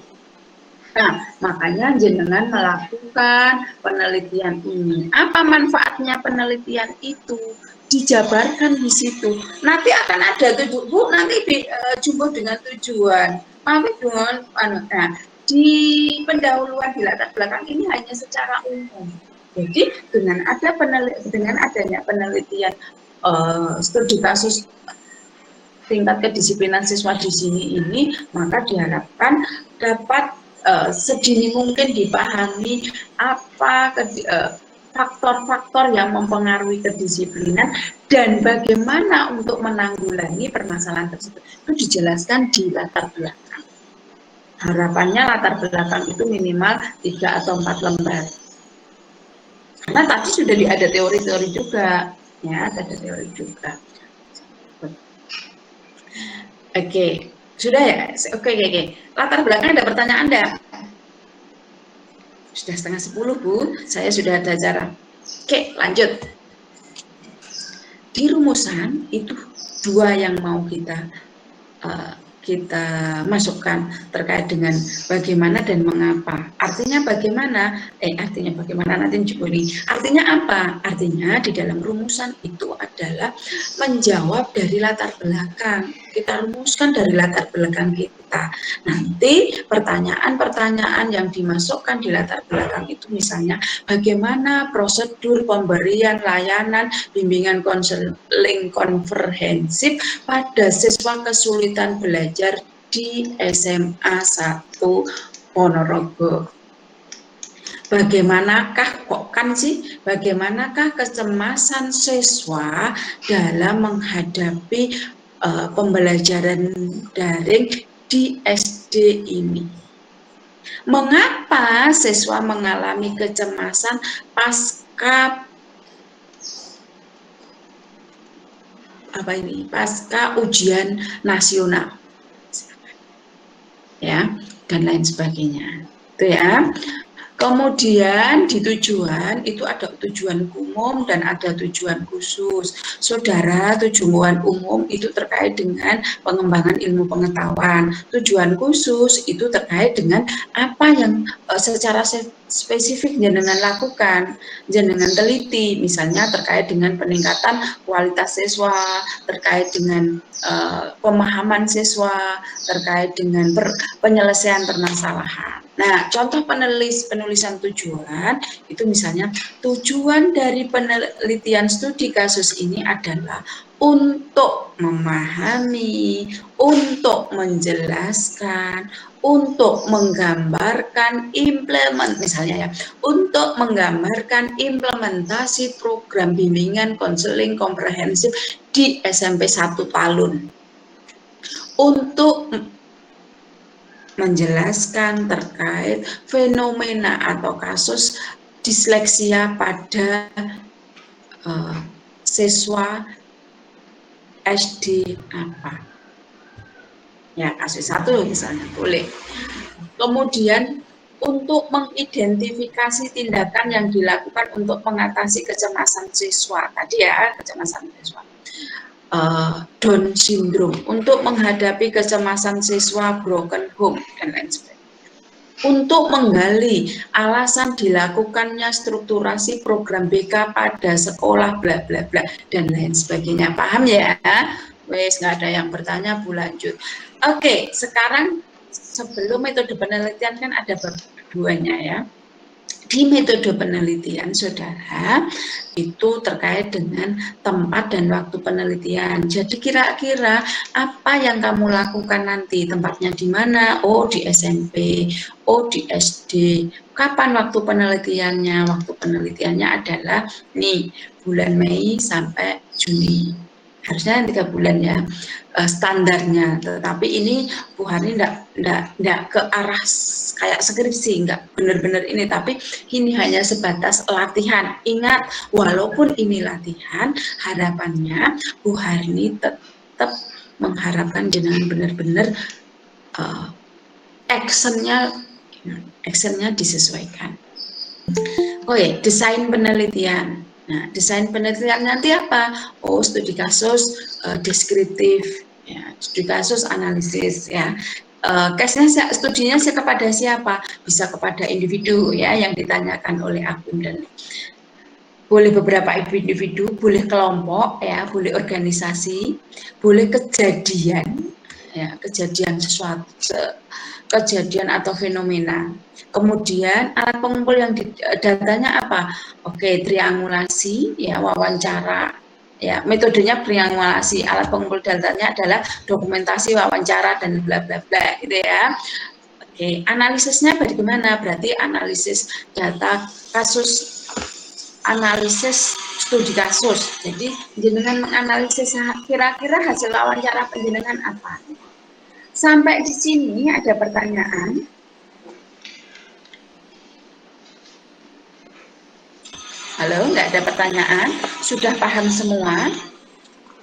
Nah, makanya jenengan melakukan penelitian ini. Apa manfaatnya penelitian itu? Dijabarkan di situ. Nanti akan ada tujuan, Bu, nanti jumlah dengan tujuan. Pamit dengan nah, di pendahuluan di latar belakang ini hanya secara umum. Jadi dengan adanya penelitian studi kasus tingkat kedisiplinan siswa di sini ini, maka diharapkan dapat sedini mungkin dipahami apa faktor-faktor yang mempengaruhi kedisiplinan dan bagaimana untuk menanggulangi permasalahan tersebut. Itu dijelaskan di latar belakang. Harapannya latar belakang itu minimal 3 atau 4 lembar. Karena tadi sudah ada teori-teori juga, ya, ada teori juga. Oke, sudah ya? Oke. Latar belakang ada pertanyaan enggak? Sudah 9:30, Bu. Saya sudah ada acara. Oke, lanjut. Di rumusan itu 2 yang mau kita kita masukkan terkait dengan bagaimana dan mengapa. Artinya bagaimana? Artinya bagaimana nanti Jupuri. Artinya apa? Artinya di dalam rumusan itu adalah menjawab dari latar belakang. Kita rumuskan dari latar belakang kita. Nanti pertanyaan-pertanyaan yang dimasukkan di latar belakang itu misalnya bagaimana prosedur pemberian layanan bimbingan konseling komprehensif pada siswa kesulitan belajar di SMA 1 Ponorogo. Bagaimanakah bagaimanakah kecemasan siswa dalam menghadapi pembelajaran daring di SD ini? Mengapa siswa mengalami kecemasan pasca ujian nasional, ya, dan lain sebagainya, itu ya. Kemudian di tujuan itu ada tujuan umum dan ada tujuan khusus. Saudara, tujuan umum itu terkait dengan pengembangan ilmu pengetahuan. Tujuan khusus itu terkait dengan apa yang secara spesifik jenengan lakukan, jenengan teliti, misalnya terkait dengan peningkatan kualitas siswa, terkait dengan pemahaman siswa, terkait dengan penyelesaian permasalahan. Nah, contoh penulisan tujuan itu misalnya tujuan dari penelitian studi kasus ini adalah untuk memahami, untuk menjelaskan, untuk menggambarkan misalnya ya, untuk menggambarkan implementasi program bimbingan konseling komprehensif di SMP 1 Talun. Untuk menjelaskan terkait fenomena atau kasus disleksia pada siswa SD apa. Ya, kasus 1 misalnya, boleh. Kemudian untuk mengidentifikasi tindakan yang dilakukan untuk mengatasi kecemasan siswa. Tadi ya, kecemasan siswa. Down syndrome, untuk menghadapi kecemasan siswa broken home, dan lain sebagainya. Untuk menggali alasan dilakukannya strukturasi program BK pada sekolah bla bla bla, dan lain sebagainya. Paham ya? Wes, nggak ada yang bertanya, Bu, lanjut. Oke, sekarang sebelum metode penelitian kan ada berduanya ya. Di metode penelitian, saudara, itu terkait dengan tempat dan waktu penelitian. Jadi kira-kira apa yang kamu lakukan nanti? Tempatnya di mana? Oh, di SMP. Oh, di SD. Kapan waktu penelitiannya? Waktu penelitiannya adalah nih, bulan Mei sampai Juni. Harusnya 3 bulan ya standarnya, tetapi ini Bu Hani enggak ke arah kayak skripsi, enggak benar-benar ini, tapi ini hanya sebatas latihan. Ingat, walaupun ini latihan, harapannya Bu Hani tetap mengharapkan jenengan benar-benar actionnya disesuaikan. Oke, desain penelitian. Nah, desain penelitian nanti apa? Oh, studi kasus deskriptif, ya, studi kasus analisis, ya. Case-nya, studinya kepada siapa? Bisa kepada individu, ya, yang ditanyakan oleh akun, dan boleh beberapa individu, boleh kelompok, ya, boleh organisasi, boleh kejadian, ya, kejadian sesuatu, kejadian atau fenomena. Kemudian alat pengumpul yang datanya apa? Oke, triangulasi, ya, wawancara, ya, metodenya triangulasi. Alat pengumpul datanya adalah dokumentasi, wawancara, dan bla bla bla, gitu ya. Oke, analisisnya bagaimana? Berarti analisis data kasus, analisis studi kasus. Jadi jenengan menganalisis kira-kira hasil wawancara penjenengan apa? Sampai di sini ada pertanyaan. Halo, nggak ada pertanyaan? Sudah paham semua?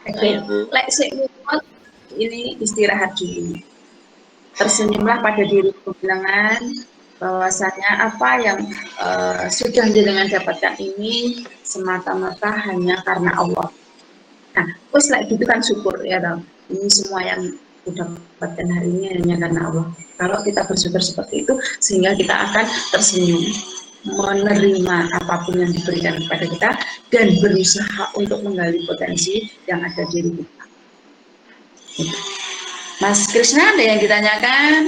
Oke, ini istirahat dulu. Tersenyumlah pada diri jenengan bahwasanya apa yang sudah jenengan dapatkan ini semata-mata hanya karena Allah. Nah, terus like gitu kan syukur ya, dong. Ini semua yang aku dapatkan hari ini hanya karena Allah. Kalau kita bersyukur seperti itu, sehingga kita akan tersenyum, menerima apapun yang diberikan kepada kita, dan berusaha untuk menggali potensi yang ada di diri kita. Mas Krisna, ada yang ditanyakan?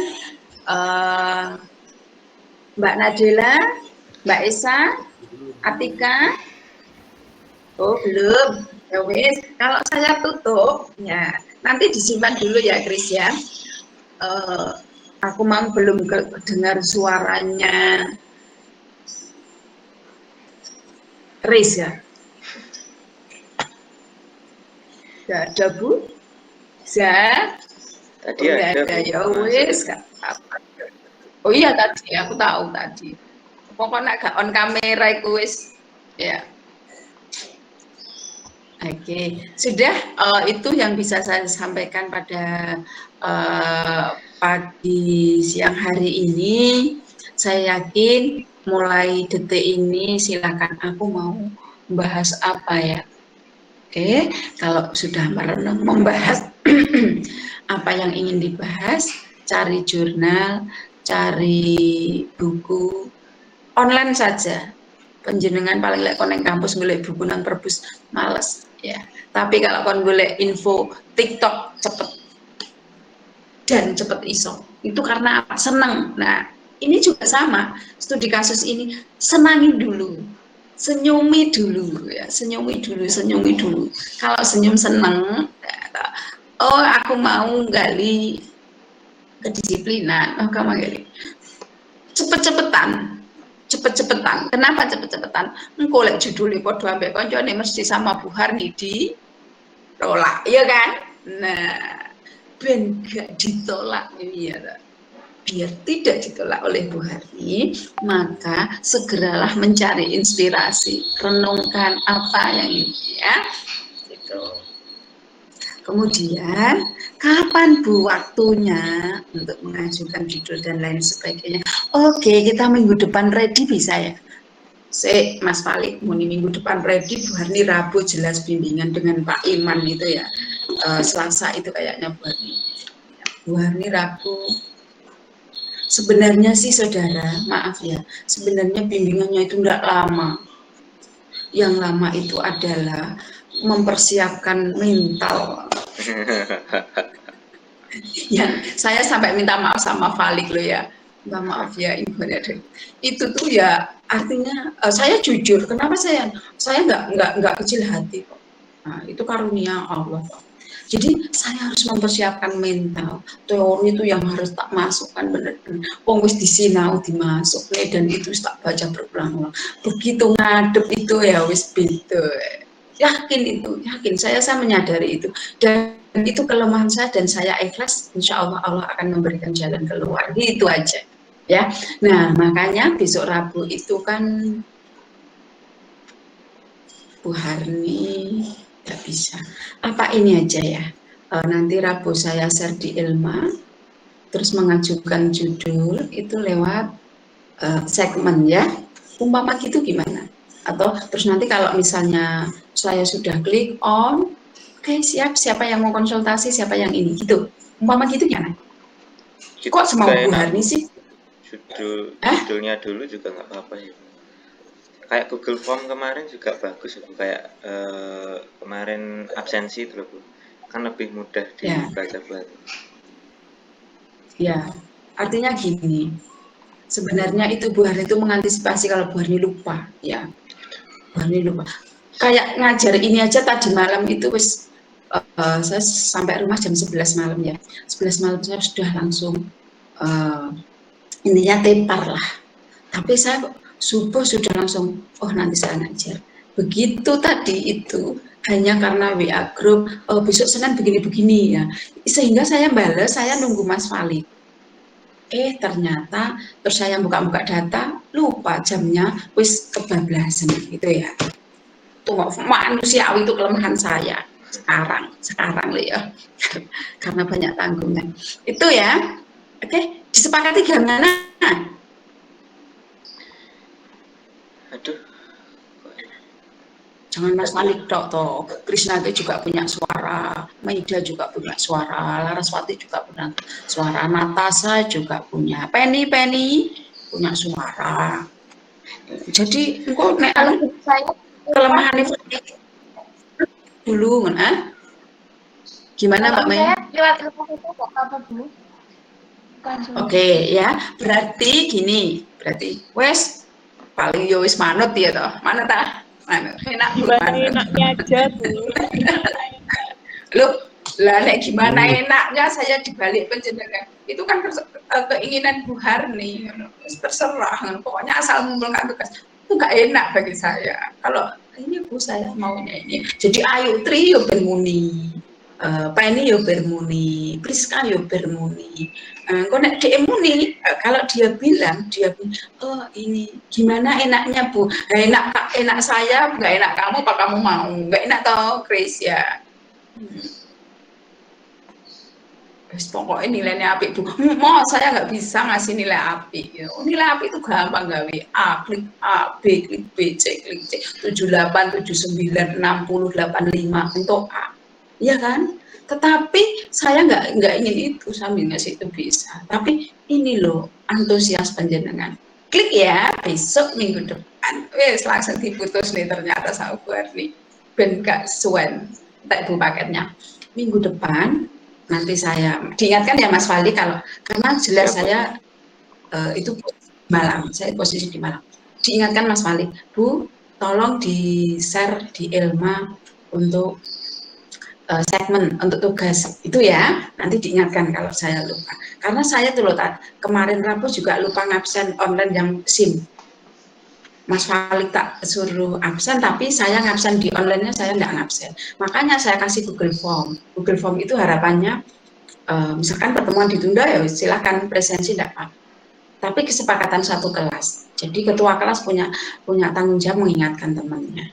Mbak Nadila, Mbak Esa, Atika? Oh, belum. Ya wes, kalau saya tutup, ya nanti disimpan dulu ya, Kris ya. Aku belum dengar suaranya Kris ya. Gak ada, Bu? Zat? Tadi Oh, gak ada, ada, Bu. ya Masuk wes. tadi. Oh iya tadi, aku tahu tadi. Pokoknya gak on kamera itu wes. Ya. Oke, sudah itu yang bisa saya sampaikan pada pagi siang hari ini. Saya yakin mulai detik ini silakan aku mau membahas apa ya. Oke, kalau sudah merenung membahas apa yang ingin dibahas, cari jurnal, cari buku online saja. Penjenengan paling lek koneng kampus golek buku nang perpus males ya. Tapi kalau kon golek info TikTok cepet dan cepet iso. Itu karena apa? Seneng. Nah, ini juga sama. Studi kasus ini senangi dulu. Senyumi dulu ya, senyumi dulu. Kalau senyum seneng, ya, oh aku mau gali kedisiplinan, oh kamu gali cepet-cepetan. Kenapa cepet-cepetan? Engko lek judulnya padha ambek koncone mesti sama Bu Harni ditolak, ya kan? Nah, ben gak ditolak ya. Biar tidak ditolak oleh Bu Harni, maka segeralah mencari inspirasi, renungkan apa yang ini ya. Gitu. Kemudian, kapan Bu waktunya untuk mengajukan judul dan lain sebagainya? Oke, kita minggu depan ready bisa ya? Mas Falik, muni minggu depan ready, Bu Harni Rabu jelas bimbingan dengan Pak Iman itu ya. Selasa itu kayaknya Bu Harni. Bu Harni Rabu. Sebenarnya sih saudara, maaf ya, sebenarnya bimbingannya itu enggak lama. Yang lama itu adalah mempersiapkan mental. Yang saya sampai minta maaf sama Falik loh ya, minta maaf ya Ibu. Itu tuh ya artinya saya jujur, kenapa saya nggak kecil hati kok. Nah, itu karunia Allah. Jadi saya harus mempersiapkan mental. Teori itu yang harus tak masukkan benar-benar. Wong wis disinau dimasuk dan itu tak baca berulang-ulang. Begitu ngadep itu ya wis beda. Yakin saya menyadari itu, dan itu kelemahan saya dan saya ikhlas, insya Allah Allah akan memberikan jalan keluar, gitu aja ya. Nah makanya besok Rabu itu kan Bu Harni nggak bisa, apa ini aja ya, nanti Rabu saya share di Ilma, terus mengajukan judul itu lewat segmen ya, umpama gitu gimana? Atau terus nanti kalau misalnya saya sudah klik on, oke, siapa yang mau konsultasi, siapa yang ini gitu, umpama gitu gimana? Kok semau Bu Harni sih? Judulnya dulu juga nggak apa-apa ya. Kayak Google Form kemarin juga bagus, kayak kemarin absensi itu loh, Bu. Kan lebih mudah dibaca buat. Ya, artinya gini. Sebenarnya itu Bu Harni itu mengantisipasi kalau Bu Harni lupa, ya. Bu Harni lupa. Kayak ngajar ini aja tadi malam itu wis saya sampai rumah jam 11 malam ya. 11 malam saya sudah langsung intinya tepar lah. Tapi saya subuh sudah langsung, oh nanti saya ngajar. Begitu tadi itu hanya karena WA grup, besok Senin begini-begini ya. Sehingga saya balas, saya nunggu Mas Falik. Ternyata terus saya buka-buka data, lupa jamnya, wis kebablasan gitu ya. Tuh manusiawi itu kelemahan saya sekarang loh ya. Karena banyak tanggungan. Itu ya. Oke, disepakati gimana? Aduh. Jangan Mas Malik tok toh. Krishna juga punya suara, Maida juga punya suara, Laraswati juga punya suara, Natasha juga punya, Penny punya suara. Jadi engko nek Kalau saya kelemahan dulu gimana Mbak Mei? saya lewat ilmu itu kok apa Bu? Oke ya, berarti gini, wes paling yo wis manut ya toh. Mana ta? Manut. Enak Bu Gimana manut. enaknya aja, Bu. Loh, lah nek gimana enaknya saya dibalik penjenengan. Itu kan keinginan Bu Harni, terserah. Pokoknya asal mengumpulkan tugas. Itu gak enak bagi saya. Kalau ini Bu saya maunya ini. Jadi ayo trio bermuni. Penny yo bermuni, Priska yo bermuni. Kok nek DM muni, kalau dia bilang, oh ini gimana enaknya Bu? Enak saya, nggak enak kamu, apa kamu mau? Nggak enak toh, Chris ya. Pokoknya nilainya apik Bu. Mau saya nggak bisa ngasih nilai apik. Nilai apik itu gampang gawe. Klik A, B, klik B, C, klik C. 78, 79, 60, 85 untuk A. Iya kan? Tetapi saya nggak ingin itu sambil ngasih itu bisa. Tapi ini loh antusias panjenengan. Klik ya besok minggu depan. Wes langsung diputus nih ternyata sahabat nih. Ben gak suwen tak bu paketnya. Minggu depan nanti saya diingatkan ya Mas Fali karena jelas saya itu Malang. Saya posisi di Malang. Diingatkan Mas Fali, Bu tolong di share di Elma untuk segmen untuk tugas itu ya, nanti diingatkan kalau saya lupa. Karena saya tuh loh kemarin Rabu juga lupa ngabsen online yang SIM. Mas Falik tak suruh absen, tapi saya ngabsen di online-nya saya nggak ngabsen. Makanya saya kasih Google Form. Google Form itu harapannya, misalkan pertemuan ditunda ya silahkan presensi tidak apa. Tapi kesepakatan satu kelas. Jadi ketua kelas punya tanggung jawab mengingatkan temannya.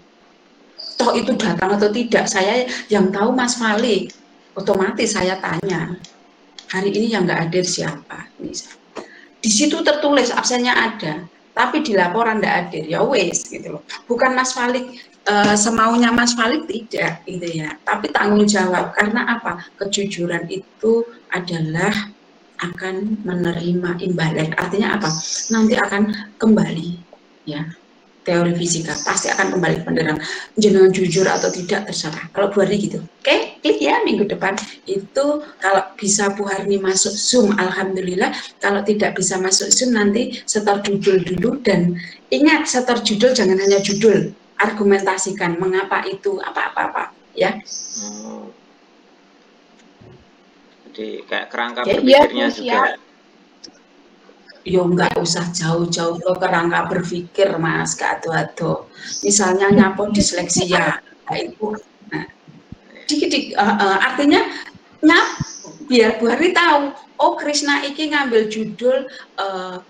Toh itu datang atau tidak, saya yang tahu Mas Malik, otomatis saya tanya, hari ini yang nggak hadir siapa? Di situ tertulis absennya ada, tapi di laporan nggak hadir, ya wes gitu loh. Bukan Mas Malik semaunya Mas Malik tidak, gitu ya. Tapi tanggung jawab, karena apa? Kejujuran itu adalah akan menerima imbalan, artinya apa? Nanti akan kembali, ya. Teori fisika pasti akan kembali penderang, jangan jujur atau tidak terserah. Kalau Bu Harni gitu, oke, klik ya minggu depan itu. Kalau bisa Bu Harni masuk Zoom, alhamdulillah. Kalau tidak bisa masuk Zoom, nanti setor judul dulu. Dan ingat, setor judul jangan hanya judul, argumentasikan mengapa itu apa ya. Jadi kayak kerangka berpikirnya juga. Yo nggak usah jauh-jauh ke kerangka berpikir Mas, Kak Ado. Misalnya nyapo disleksia, itu, nah, artinya biar Bu Hari tahu, oh Krishna iki ngambil judul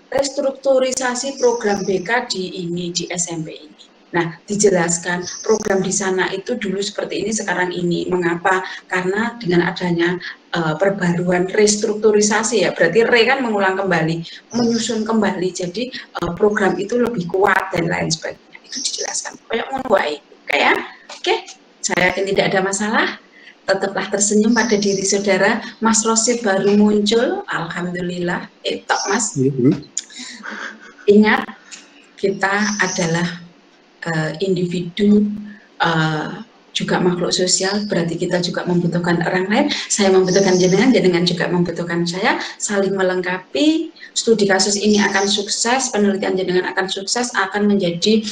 restrukturisasi program BK di SMP ini. Nah, dijelaskan program di sana itu dulu seperti ini, sekarang ini. Mengapa? Karena dengan adanya perbaruan restrukturisasi ya, berarti kan mengulang kembali, menyusun kembali. Jadi program itu lebih kuat dan lain sebagainya. Itu dijelaskan. Kayak ngono wae. Oke ya? Oke. Saya yakin tidak ada masalah. Tetaplah tersenyum pada diri saudara. Mas Rosid baru muncul, alhamdulillah. Tok Mas. Ingat, kita adalah individu, juga makhluk sosial, berarti kita juga membutuhkan orang lain. Saya membutuhkan jenengan juga membutuhkan saya, saling melengkapi. Studi kasus ini akan sukses, penelitian jenengan akan sukses, akan menjadi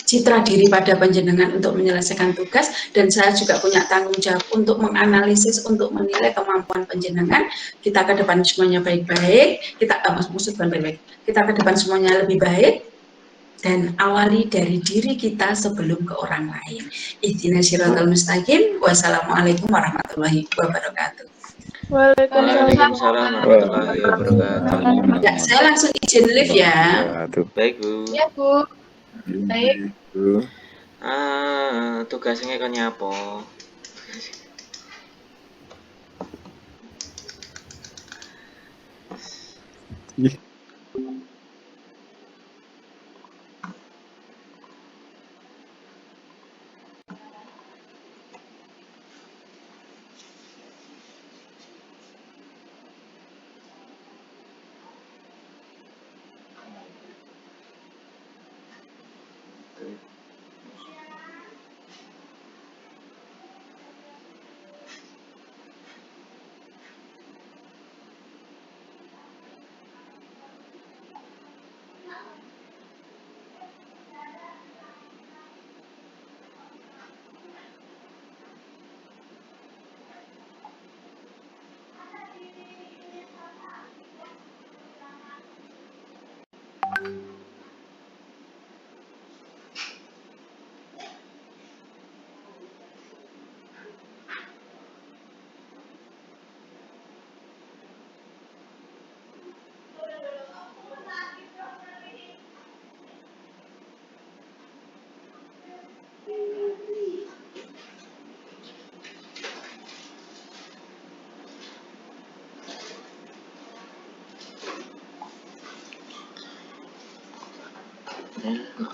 citra diri pada panjenengan untuk menyelesaikan tugas. Dan saya juga punya tanggung jawab untuk menganalisis, untuk menilai kemampuan panjenengan. Kita ke depan semuanya baik-baik, kita ke depan semuanya lebih baik. Dan awali dari diri kita sebelum ke orang lain. Ihdinas siratal mustaqim. Wassalamualaikum warahmatullahi wabarakatuh. Waalaikumsalam warahmatullahi wabarakatuh. Ya, saya langsung izin live ya. Baik Bu. Ya Bu. Baik. Tugasnya kan nyapo. sebenarnya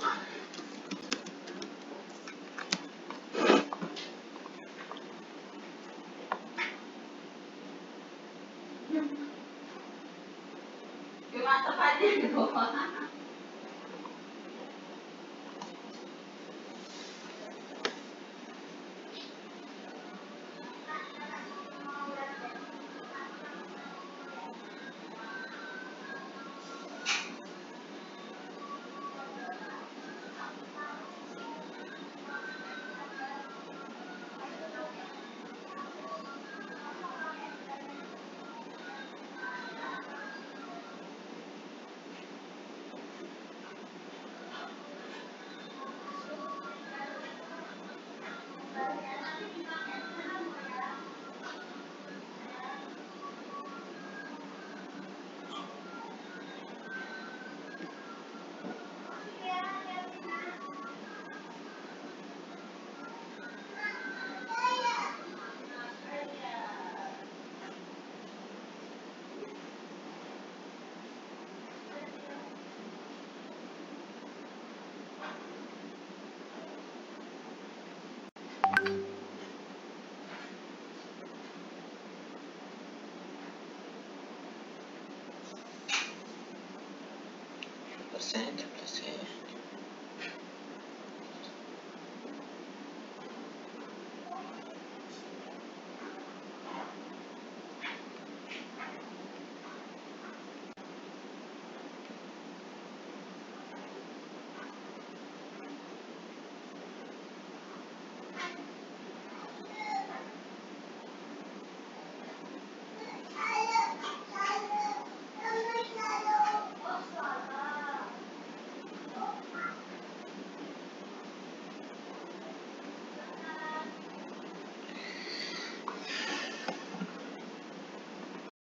persen 13 ya.